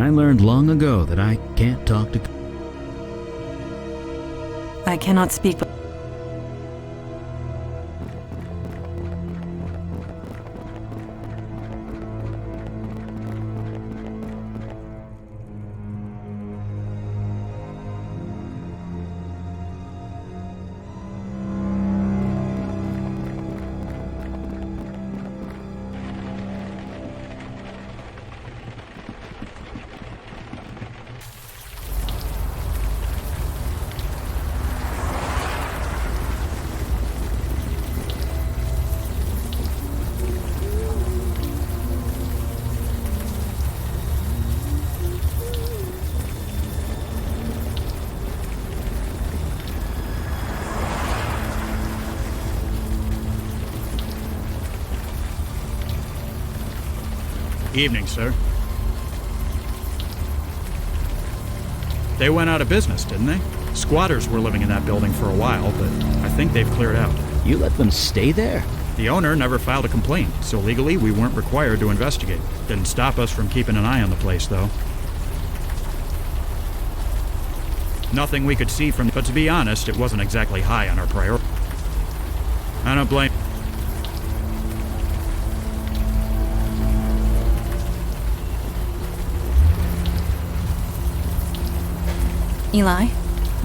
I learned long ago that I can't talk to... I cannot speak but... Evening, sir. They went out of business, didn't they? Squatters were living in that building for a while, but I think they've cleared out. You let them stay there? The owner never filed a complaint, so legally we weren't required to investigate. Didn't stop us from keeping an eye on the place, though. Nothing we could see from... But to be honest, it wasn't exactly high on our priority. I don't blame... Eli,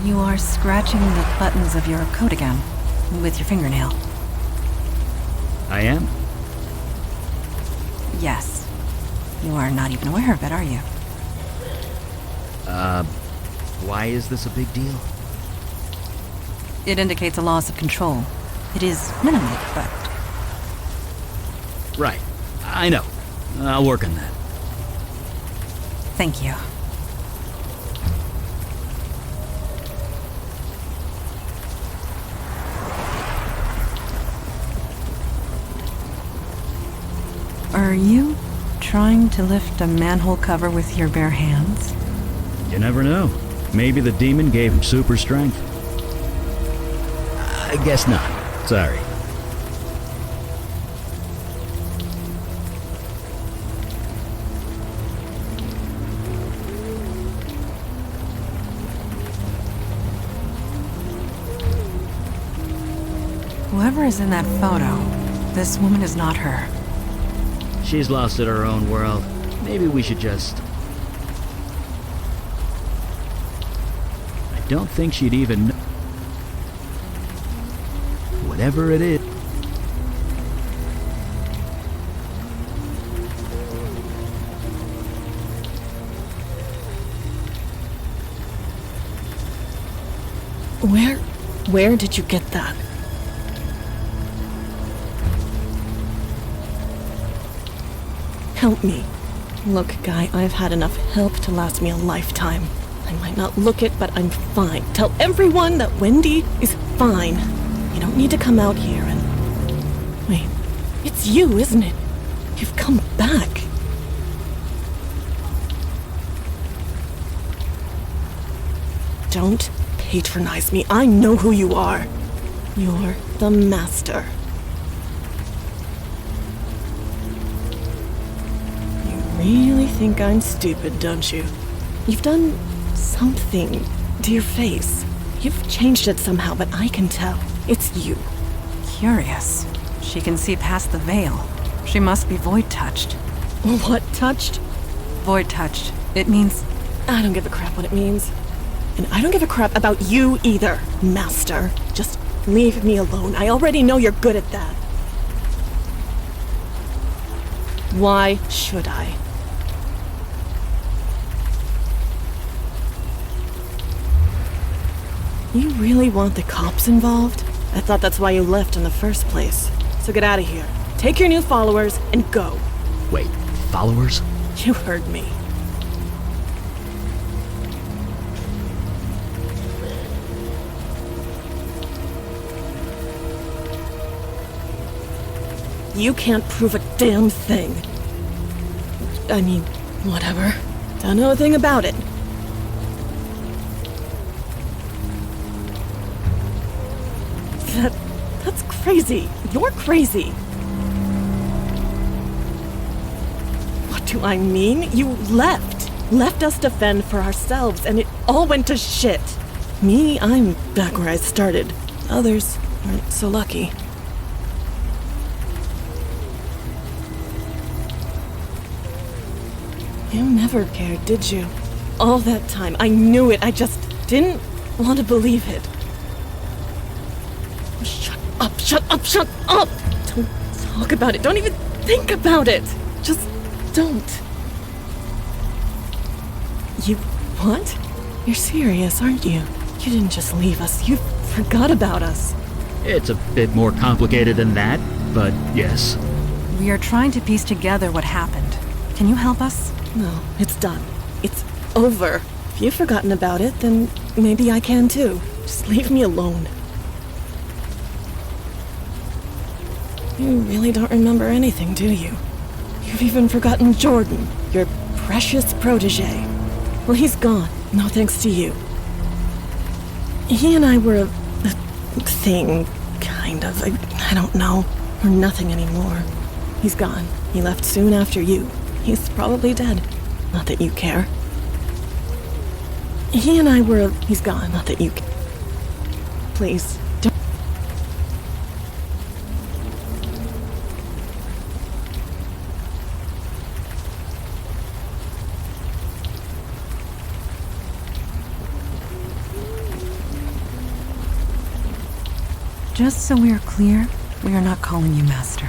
you are scratching the buttons of your coat again with your fingernail. I am? Yes. You are not even aware of it, are you? Why is this a big deal? It indicates a loss of control. It is minimal, but Right. I know. I'll work on that. thank you. Are you trying to lift a manhole cover with your bare hands? You never know. Maybe the demon gave him super strength. I guess not. Sorry. Whoever is in that photo, this woman is not her. She's lost in her own world. Maybe we should just... I don't think she'd even know. Whatever it is. Where did you get that? Help me. Look, Guy, I've had enough help to last me a lifetime. I might not look it, but I'm fine. Tell everyone that Wendy is fine. You don't need to come out here and... Wait, it's you, isn't it? You've come back. Don't patronize me. I know who you are. You're the master. You really think I'm stupid, don't you? You've done something to your face. You've changed it somehow, but I can tell. It's you. Curious. She can see past the veil. She must be void-touched. What touched? Void-touched. It means... I don't give a crap what it means. And I don't give a crap about you either, master. Just leave me alone. I already know you're good at that. Why should I? You really want the cops involved? I thought that's why you left in the first place. So get out of here. Take your new followers and go. Wait, followers? You heard me. You can't prove a damn thing. I mean, whatever. Don't know a thing about it. That's crazy. You're crazy. What do I mean? You left. Left us to fend for ourselves, and it all went to shit. Me, I'm back where I started. Others aren't so lucky. You never cared, did you? All that time, I knew it. I just didn't want to believe it. Shut up, shut up, shut up! Don't talk about it. Don't even think about it. Just don't. You what? You're serious, aren't you? You didn't just leave us. You forgot about us. It's a bit more complicated than that, but yes. We are trying to piece together what happened. Can you help us? No, it's done. It's over. If you've forgotten about it, then maybe I can too. Just leave me alone. You really don't remember anything, do you? You've even forgotten Jordan, your precious protege. Well, he's gone. No thanks to you. He and I were a thing, kind of. I don't know. We're nothing anymore. He's gone. He left soon after you. He's probably dead. Not that you care. He and I were... He's gone. Not that you... Please, don't... Just so we're clear, we are not calling you Master.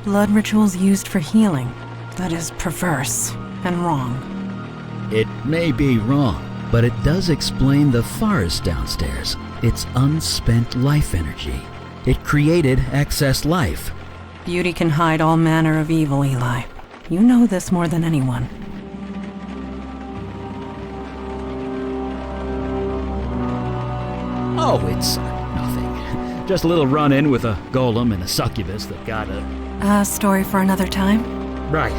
Blood rituals used for healing. That is perverse and wrong. It may be wrong, but it does explain the forest downstairs. It's unspent life energy. It created excess life. Beauty can hide all manner of evil, Eli. You know this more than anyone. Oh, it's nothing. Just a little run-in with a golem and a succubus that got a... A story for another time? Right.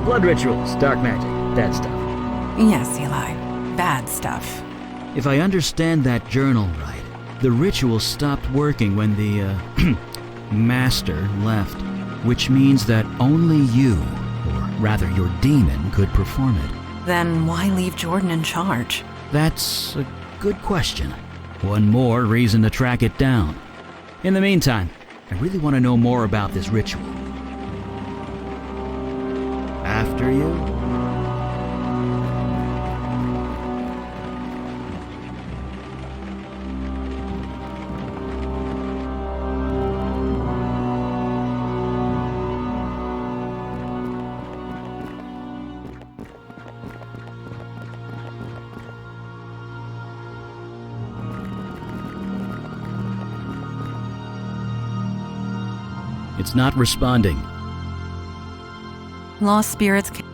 Blood rituals, dark magic, that stuff. Yes, Eli. Bad stuff. If I understand that journal right, the ritual stopped working when the, master left, which means that only you, or rather your demon, could perform it. Then why leave Jordan in charge? That's a good question. One more reason to track it down. In the meantime, I really want to know more about this ritual. After you? It's not responding. Lost spirits can...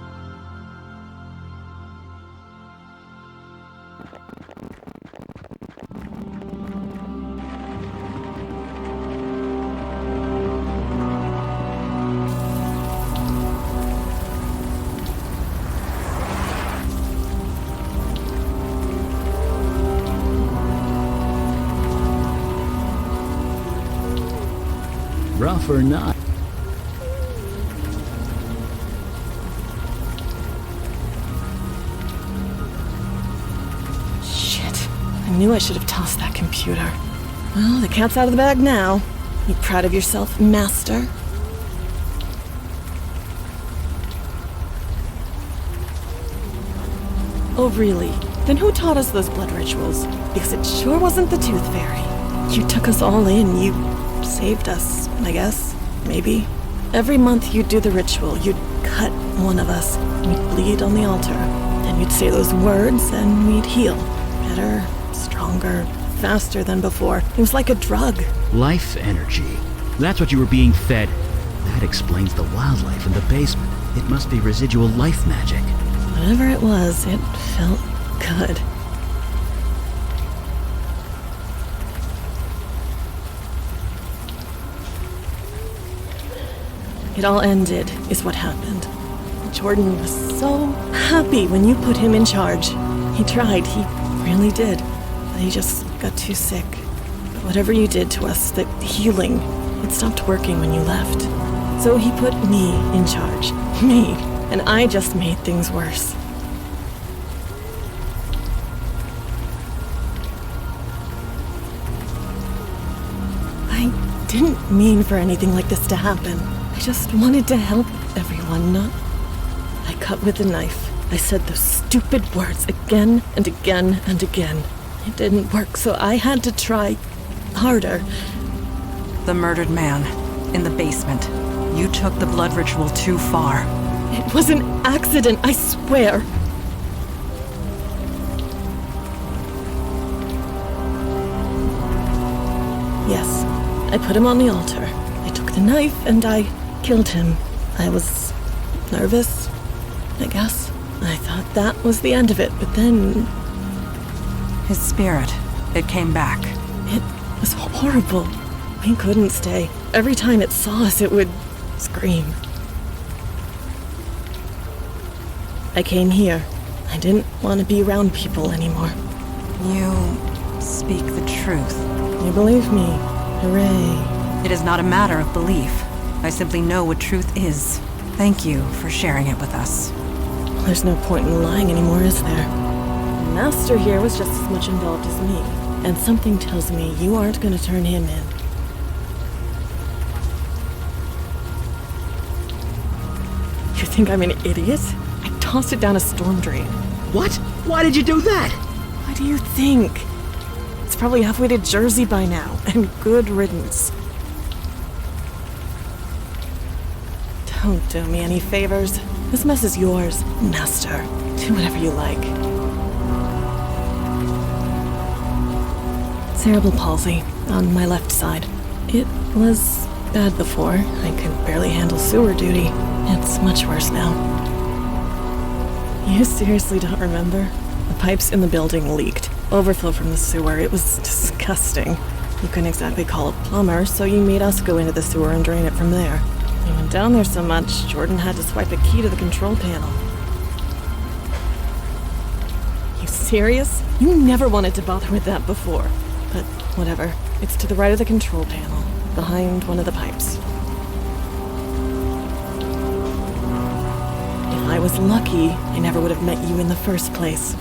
enough or not. Shit. I knew I should have tossed that computer. Well, the cat's out of the bag now. You proud of yourself, Master? Oh, really? Then who taught us those blood rituals? Because it sure wasn't the Tooth Fairy. You took us all in. You saved us, I guess. Maybe. Every month you'd do the ritual. You'd cut one of us. We'd bleed on the altar. Then you'd say those words and we'd heal. Better, stronger, faster than before. It was like a drug. Life energy. That's what you were being fed. That explains the wildlife in the basement. It must be residual life magic. Whatever it was, it felt good. It all ended, is what happened. Jordan was so happy when you put him in charge. He tried, he really did. But he just got too sick. But whatever you did to us, the healing, it stopped working when you left. So he put me in charge. Me. And I just made things worse. I didn't mean for anything like this to happen. I just wanted to help everyone, not... I cut with a knife. I said those stupid words again and again and again. It didn't work, so I had to try harder. The murdered man in the basement. You took the blood ritual too far. It was an accident, I swear. Yes, I put him on the altar. I took the knife and I killed him. I was nervous, I guess. I thought that was the end of it, but then... His spirit, it came back. It was horrible. We couldn't stay. Every time it saw us, it would scream. I came here. I didn't want to be around people anymore. You speak the truth. You believe me? Hooray. It is not a matter of belief. I simply know what truth is. Thank you for sharing it with us. Well, there's no point in lying anymore, is there? The Master here was just as much involved as me, and something tells me you aren't going to turn him in. You think I'm an idiot? I tossed it down a storm drain. What? Why did you do that? What do you think? It's probably halfway to Jersey by now, and good riddance. Don't do me any favors. This mess is yours, Master. Do whatever you like. Cerebral palsy on my left side. It was bad before. I could barely handle sewer duty. It's much worse now. You seriously don't remember? The pipes in the building leaked. Overflow from the sewer. It was disgusting. You couldn't exactly call a plumber, so you made us go into the sewer and drain it from there. We went down there so much, Jordan had to swipe a key to the control panel. You serious? You never wanted to bother with that before. But whatever. It's to the right of the control panel, behind one of the pipes. If I was lucky, I never would have met you in the first place.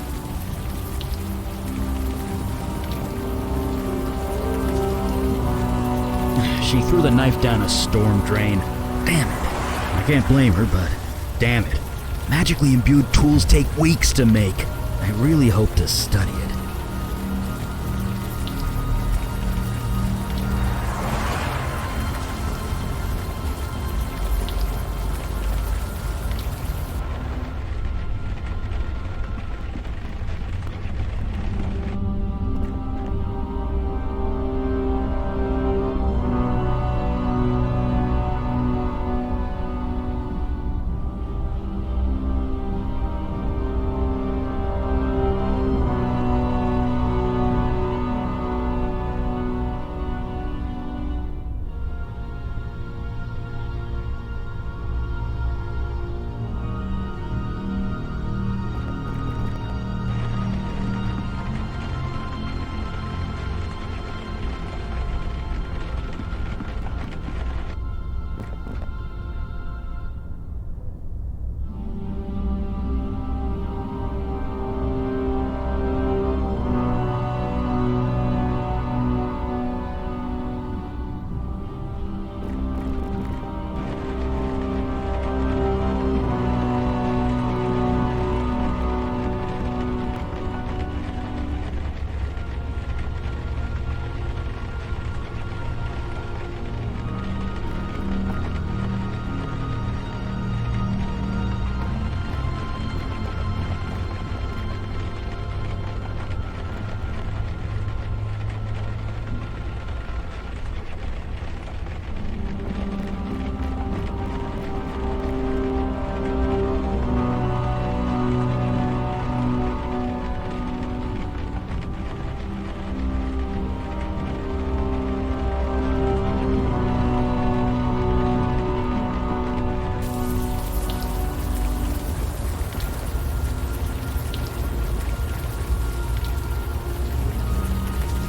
She threw the knife down a storm drain. Damn it. I can't blame her, but damn it. Magically imbued tools take weeks to make. I really hope to study it.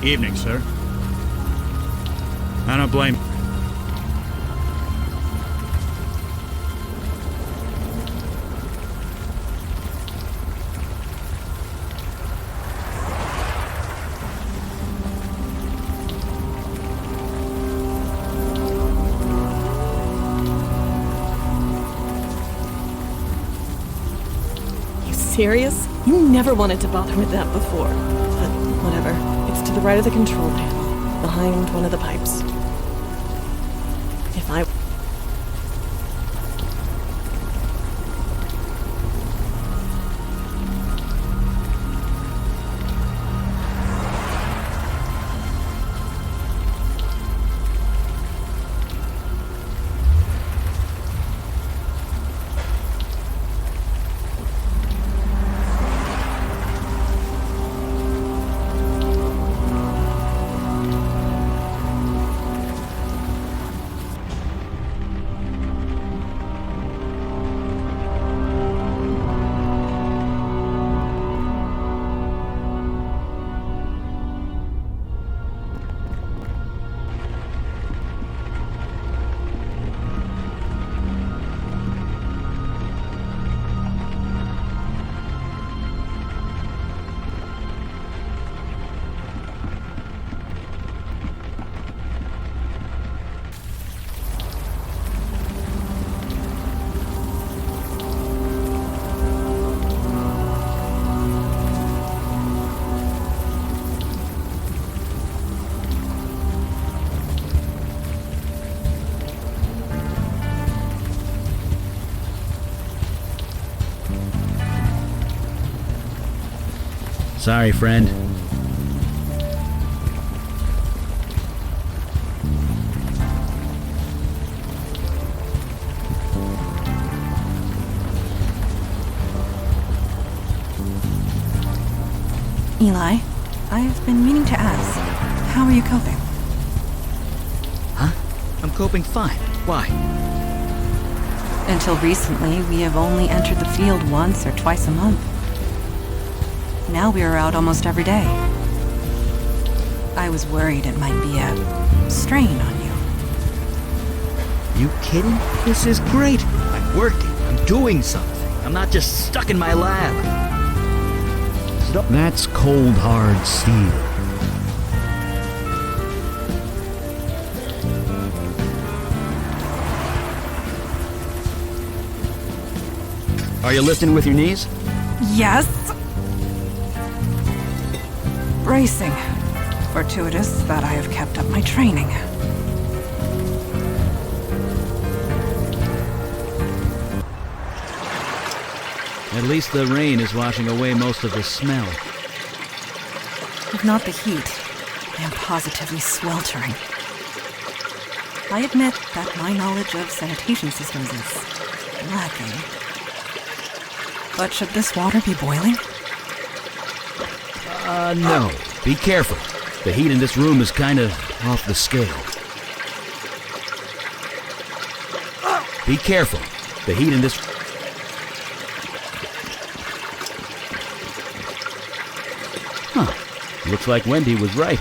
Evening, sir. I don't blame. You serious? You never wanted to bother with that before. But whatever. It's to the right of the control panel, behind one of the pipes. If I... Sorry, friend. Eli, I've been meaning to ask, how are you coping? Huh? I'm coping fine. Why? Until recently, we have only entered the field once or twice a month. Now we are out almost every day. I was worried it might be a strain on you. You kidding? This is great. I'm working. I'm doing something. I'm not just stuck in my lab. That's cold, hard steel. Are you lifting with your knees? Yes. Bracing. Fortuitous that I have kept up my training. At least the rain is washing away most of the smell. If not the heat, I am positively sweltering. I admit that my knowledge of sanitation systems is lacking. But should this water be boiling? No. Be careful. The heat in this room is kind of off the scale. Be careful. The heat in this... Huh. Looks like Wendy was right.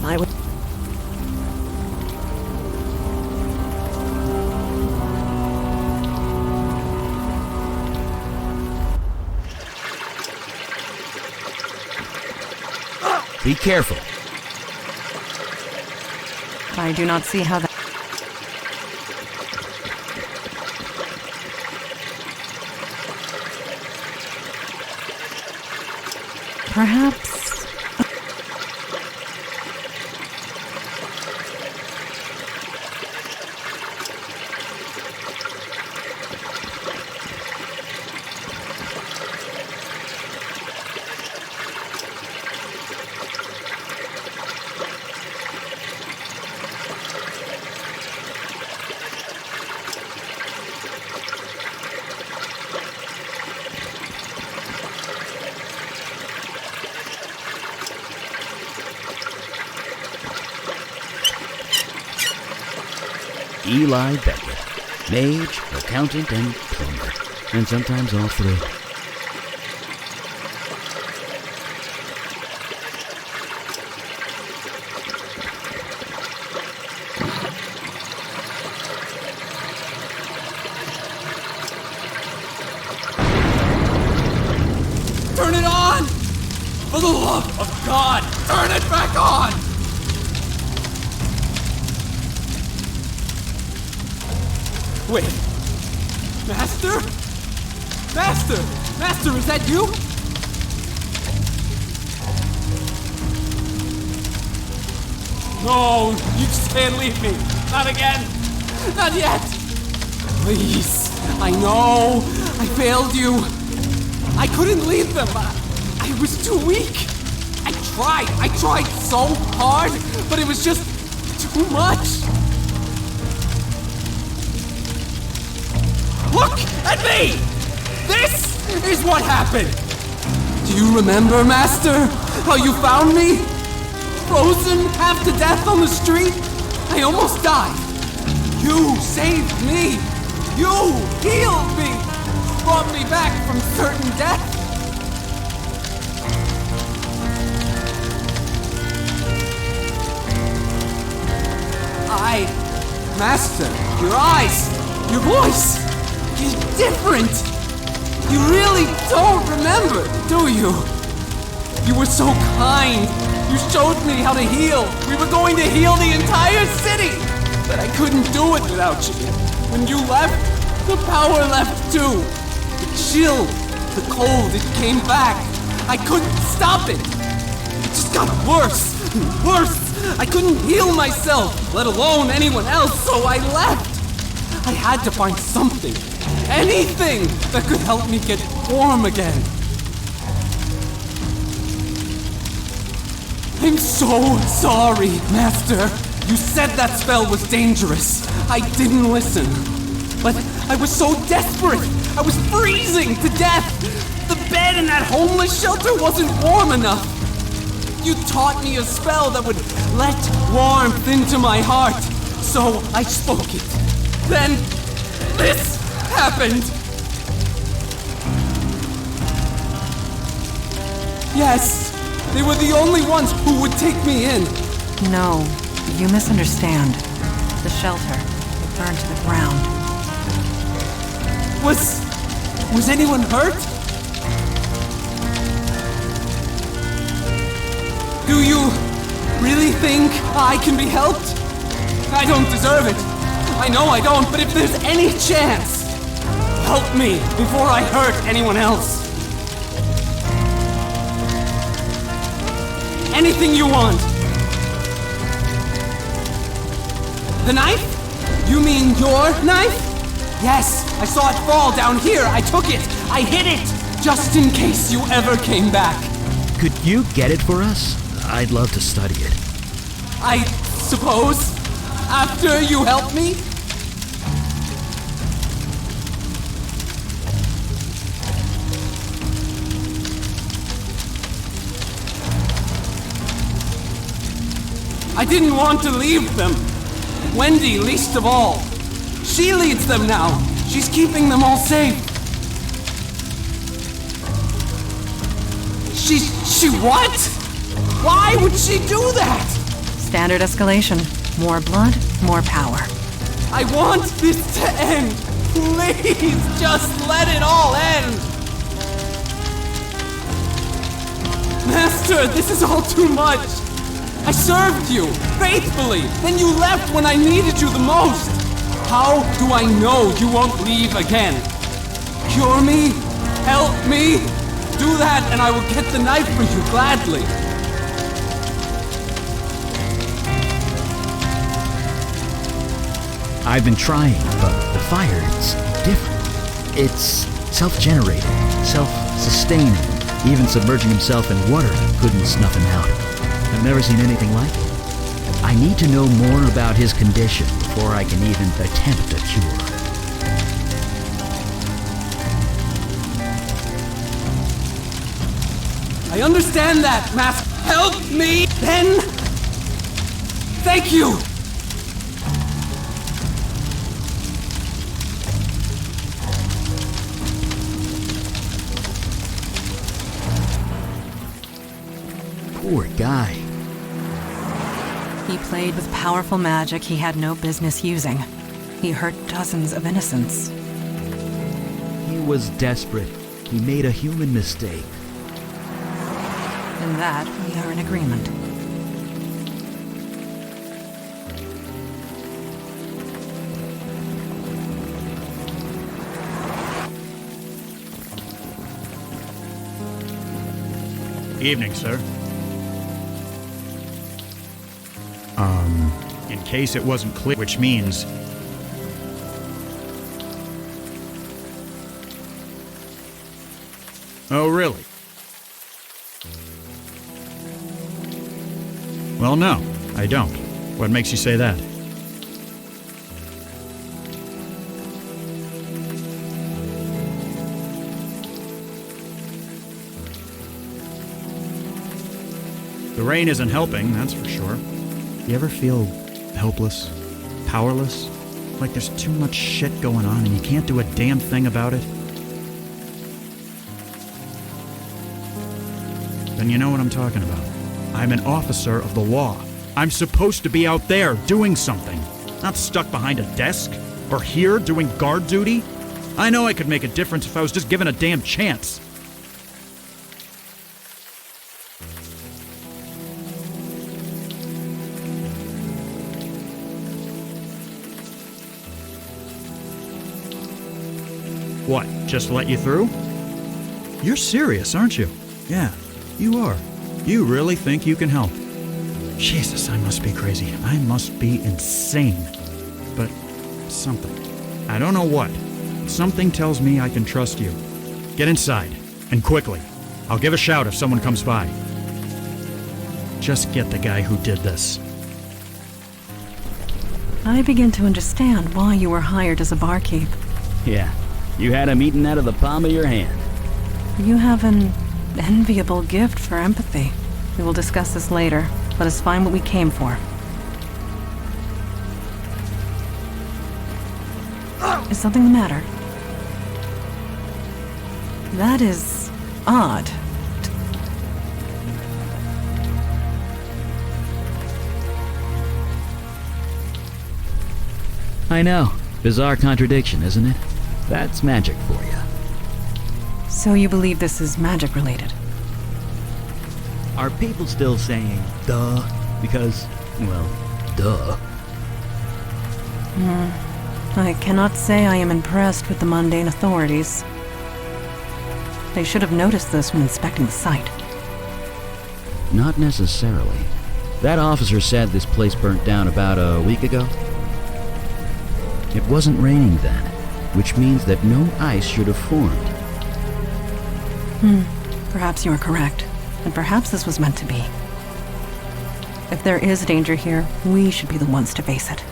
I would... Be careful. I do not see how that. Perhaps. Eli Beckett, mage, accountant, and plumber, and sometimes all three. Turn it on! For the love of God, turn it back on! Wait. Master? Master! Master, is that you? No, you just can't leave me. Not again. Not yet. Please. I know. I failed you. I couldn't leave them. I was too weak. I tried so hard, but it was just too much. Look at me! This is what happened! Do you remember, Master? How you found me? Frozen half to death on the street? I almost died. You saved me! You healed me! Brought me back from certain death! Master, your eyes, your voice, is different. You really don't remember, do you? You were so kind. You showed me how to heal. We were going to heal the entire city. But I couldn't do it without you. When you left, the power left too. The chill, the cold, it came back. I couldn't stop it. It just got worse and worse. I couldn't heal myself, let alone anyone else, so I left. I had to find something, anything that could help me get warm again. I'm so sorry, Master. You said that spell was dangerous. I didn't listen. But I was so desperate. I was freezing to death. The bed in that homeless shelter wasn't warm enough. You taught me a spell that would let warmth into my heart. So I spoke it. Then this happened. Yes, they were the only ones who would take me in. No, you misunderstand. The shelter, it burned to the ground. Was anyone hurt? Do you really think I can be helped? I don't deserve it. I know I don't, but if there's any chance, help me before I hurt anyone else. Anything you want. The knife? You mean your knife? Yes, I saw it fall down here. I took it. I hid it, just in case you ever came back. Could you get it for us? I'd love to study it. I suppose, after you help me? I didn't want to leave them. Wendy least of all. She leads them now. She's keeping them all safe. She what? Why would she do that? Standard escalation. More blood, more power. I want this to end. Please, just let it all end. Master, this is all too much. I served you faithfully, then you left when I needed you the most. How do I know you won't leave again? Cure me? Help me? Do that and I will get the knife for you gladly. I've been trying, but the fire is different. It's self-generated, self-sustaining. Even submerging himself in water couldn't snuff him out. I've never seen anything like it. I need to know more about his condition before I can even attempt a cure. I understand that, Master. Help me, then. Thank you. Poor guy. He played with powerful magic he had no business using. He hurt dozens of innocents. He was desperate. He made a human mistake. In that, we are in agreement. Evening, sir. In case it wasn't clear, which means... Oh, really? Well, no, I don't. What makes you say that? The rain isn't helping, that's for sure. You ever feel helpless? Powerless? Like there's too much shit going on and you can't do a damn thing about it? Then you know what I'm talking about. I'm an officer of the law. I'm supposed to be out there doing something, not stuck behind a desk or here doing guard duty. I know I could make a difference if I was just given a damn chance. What, just let you through? You're serious, aren't you? Yeah, you are. You really think you can help? Jesus, I must be crazy. I must be insane. But something. I don't know what. Something tells me I can trust you. Get inside, and quickly. I'll give a shout if someone comes by. Just get the guy who did this. I begin to understand why you were hired as a barkeep. Yeah, you had him eaten out of the palm of your hand. You have an enviable gift for empathy. We will discuss this later. Let us find what we came for. Is something the matter? That is odd. I know. Bizarre contradiction, isn't it? That's magic for you. So you believe this is magic related? Are people still saying, duh? Because, well, duh. I cannot say I am impressed with the mundane authorities. They should have noticed this when inspecting the site. Not necessarily. That officer said this place burnt down about a week ago. It wasn't raining then, which means that no ice should have formed. Perhaps you are correct, and perhaps this was meant to be. If there is danger here, we should be the ones to face it.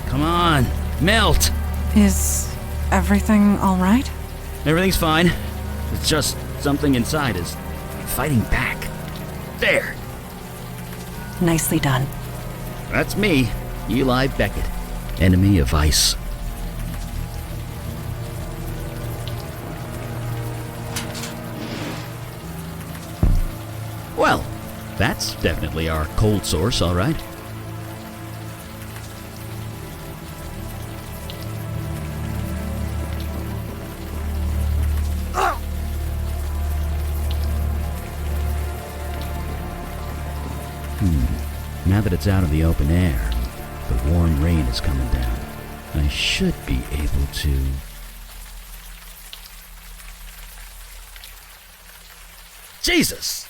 Come on, melt! Is everything all right? Everything's fine. It's just something inside is fighting back. There! Nicely done. That's me, Eli Beckett, enemy of ice. Well, that's definitely our cold source, all right. Now that it's out of the open air, the warm rain is coming down. I should be able to... Jesus!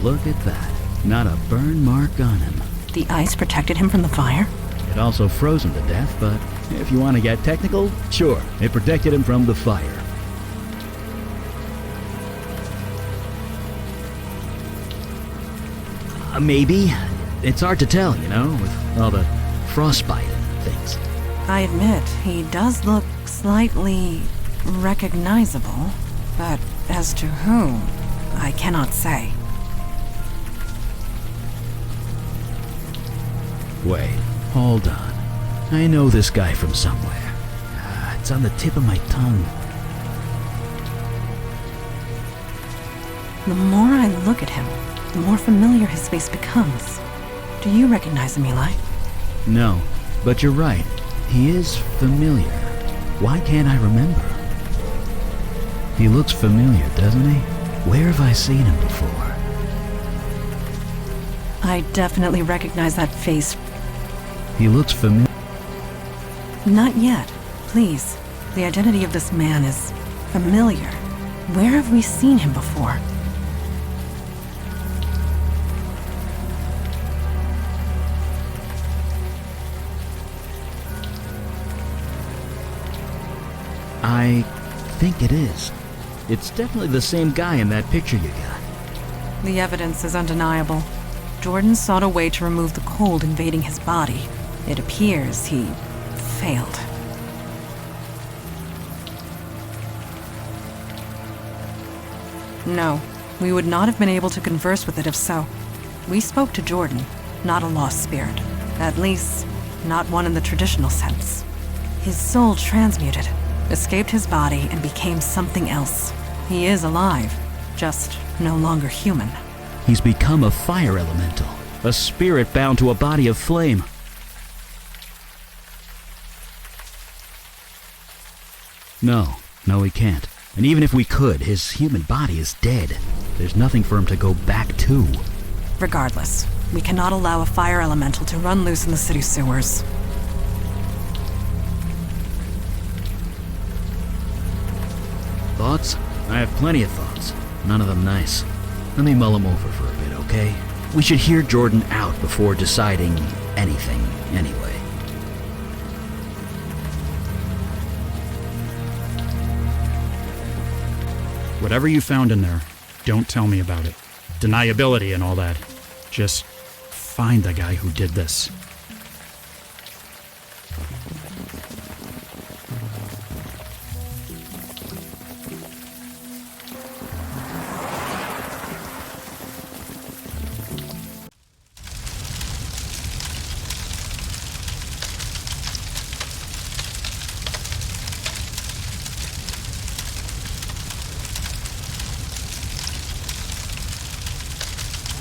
Look at that. Not a burn mark on him. The ice protected him from the fire? It also froze him to death, but if you want to get technical, sure, it protected him from the fire. Maybe. It's hard to tell, with all the frostbite and things. I admit, he does look slightly recognizable, but as to whom, I cannot say. Wait, hold on. I know this guy from somewhere. It's on the tip of my tongue. The more I look at him, the more familiar his face becomes. Do you recognize him, Eli? No, but you're right. He is familiar. Why can't I remember? He looks familiar, doesn't he? Where have I seen him before? I definitely recognize that face. He looks familiar. Not yet. Please. The identity of this man is familiar. Where have we seen him before? I think it is. It's definitely the same guy in that picture you got. The evidence is undeniable. Jordan sought a way to remove the cold invading his body. It appears he failed. No, we would not have been able to converse with it if so. We spoke to Jordan, not a lost spirit. At least, not one in the traditional sense. His soul transmuted, escaped his body, and became something else. He is alive, just no longer human. He's become a fire elemental, a spirit bound to a body of flame. No, he can't. And even if we could, his human body is dead. There's nothing for him to go back to. Regardless, we cannot allow a fire elemental to run loose in the city sewers. Thoughts? I have plenty of thoughts. None of them nice. Let me mull them over for a bit, okay? We should hear Jordan out before deciding anything, anyway. Whatever you found in there, don't tell me about it. Deniability and all that. Just find the guy who did this.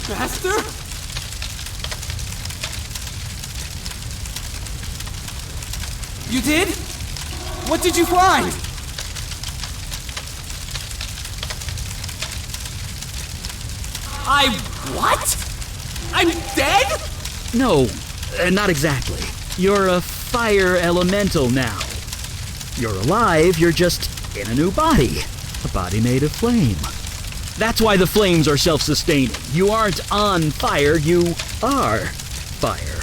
Master? You did? What did you find? What? I'm dead? No, not exactly. You're a fire elemental now. You're alive, you're just in a new body. A body made of flame. That's why the flames are self-sustaining. You aren't on fire, you are fire.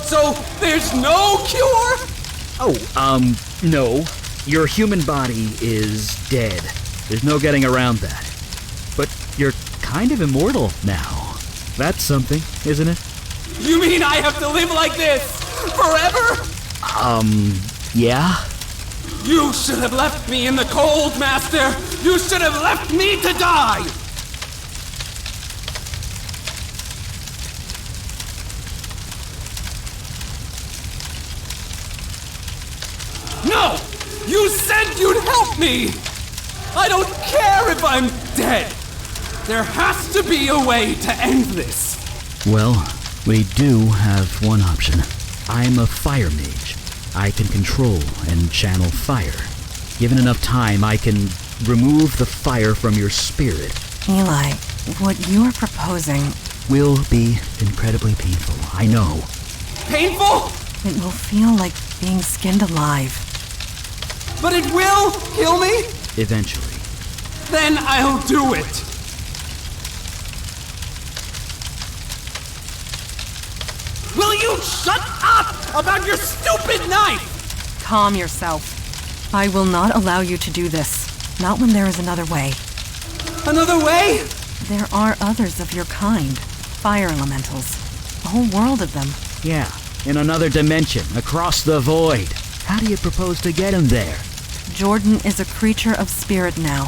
So, there's no cure? No. Your human body is dead. There's no getting around that. But you're kind of immortal now. That's something, isn't it? You mean I have to live like this? Forever? Yeah? You should have left me in the cold, Master! You should have left me to die! No! You said you'd help me! I don't care if I'm dead! There has to be a way to end this! Well, we do have one option. I'm a fire mage. I can control and channel fire. Given enough time, I can remove the fire from your spirit. Eli, what you are proposing, Will be incredibly painful, I know. Painful? it will feel like being skinned alive. But it will kill me? Eventually. Then I'll do it. Will you shut up about your stupid knife? Calm yourself. I will not allow you to do this. Not when there is another way. Another way? There are others of your kind. Fire elementals. A whole world of them. Yeah, in another dimension, across the void. How do you propose to get him there? Jordan is a creature of spirit now,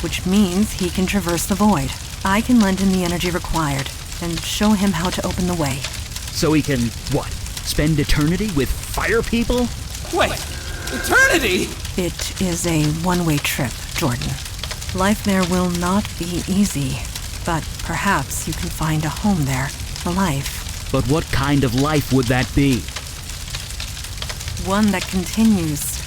which means he can traverse the void. I can lend him the energy required and show him how to open the way. So he can, what, spend eternity with fire people? Wait, eternity? It is a one-way trip, Jordan. Life there will not be easy, but perhaps you can find a home there, a life. But what kind of life would that be? One that continues.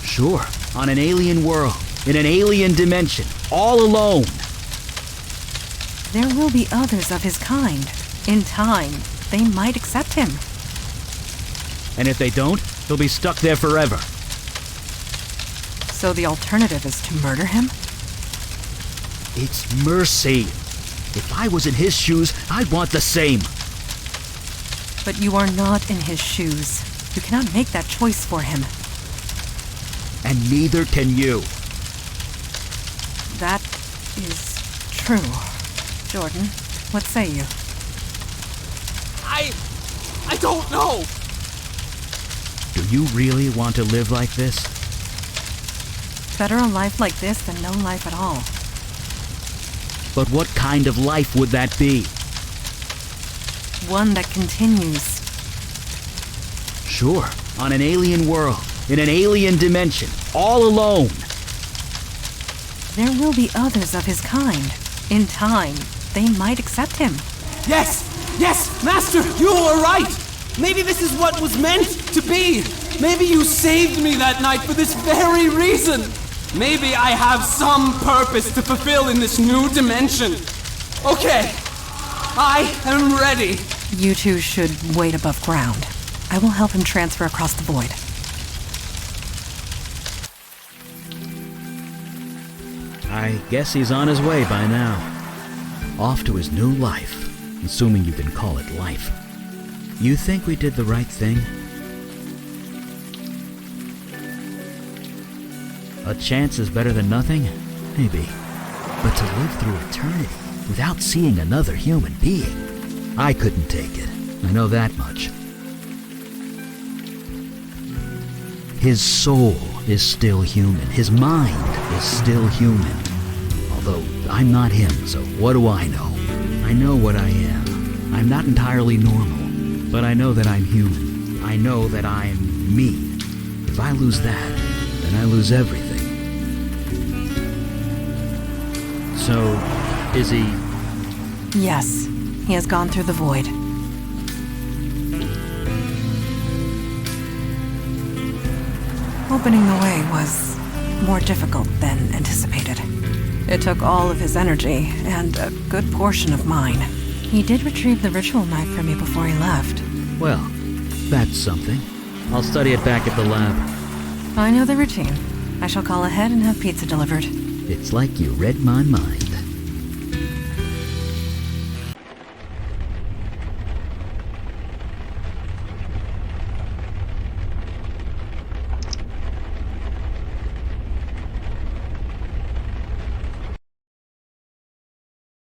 Sure, on an alien world, in an alien dimension, all alone. There will be others of his kind. In time, they might accept him. And if they don't, he'll be stuck there forever. So the alternative is to murder him? It's mercy. If I was in his shoes, I'd want the same. But you are not in his shoes. You cannot make that choice for him. And neither can you. That is true. Jordan, what say you? I don't know. Do you really want to live like this? Better a life like this than no life at all. But what kind of life would that be? One that continues. Sure, on an alien world, in an alien dimension, all alone. There will be others of his kind. In time, they might accept him. Yes, Master, you are right. Maybe this is what was meant to be. Maybe you saved me that night for this very reason. Maybe I have some purpose to fulfill in this new dimension. Okay, I am ready. You two should wait above ground. I will help him transfer across the void. I guess he's on his way by now. Off to his new life, assuming you can call it life. You think we did the right thing? A chance is better than nothing? Maybe. But to live through eternity without seeing another human being, I couldn't take it. I know that much. His soul is still human. His mind is still human. Although I'm not him, so what do I know? I know what I am. I'm not entirely normal, but I know that I'm human. I know that I'm me. If I lose that, then I lose everything. So, is he... Yes, he has gone through the void. Opening the way was more difficult than anticipated. It took all of his energy and a good portion of mine. He did retrieve the ritual knife from me before he left. Well, that's something. I'll study it back at the lab. I know the routine. I shall call ahead and have pizza delivered. It's like you read my mind.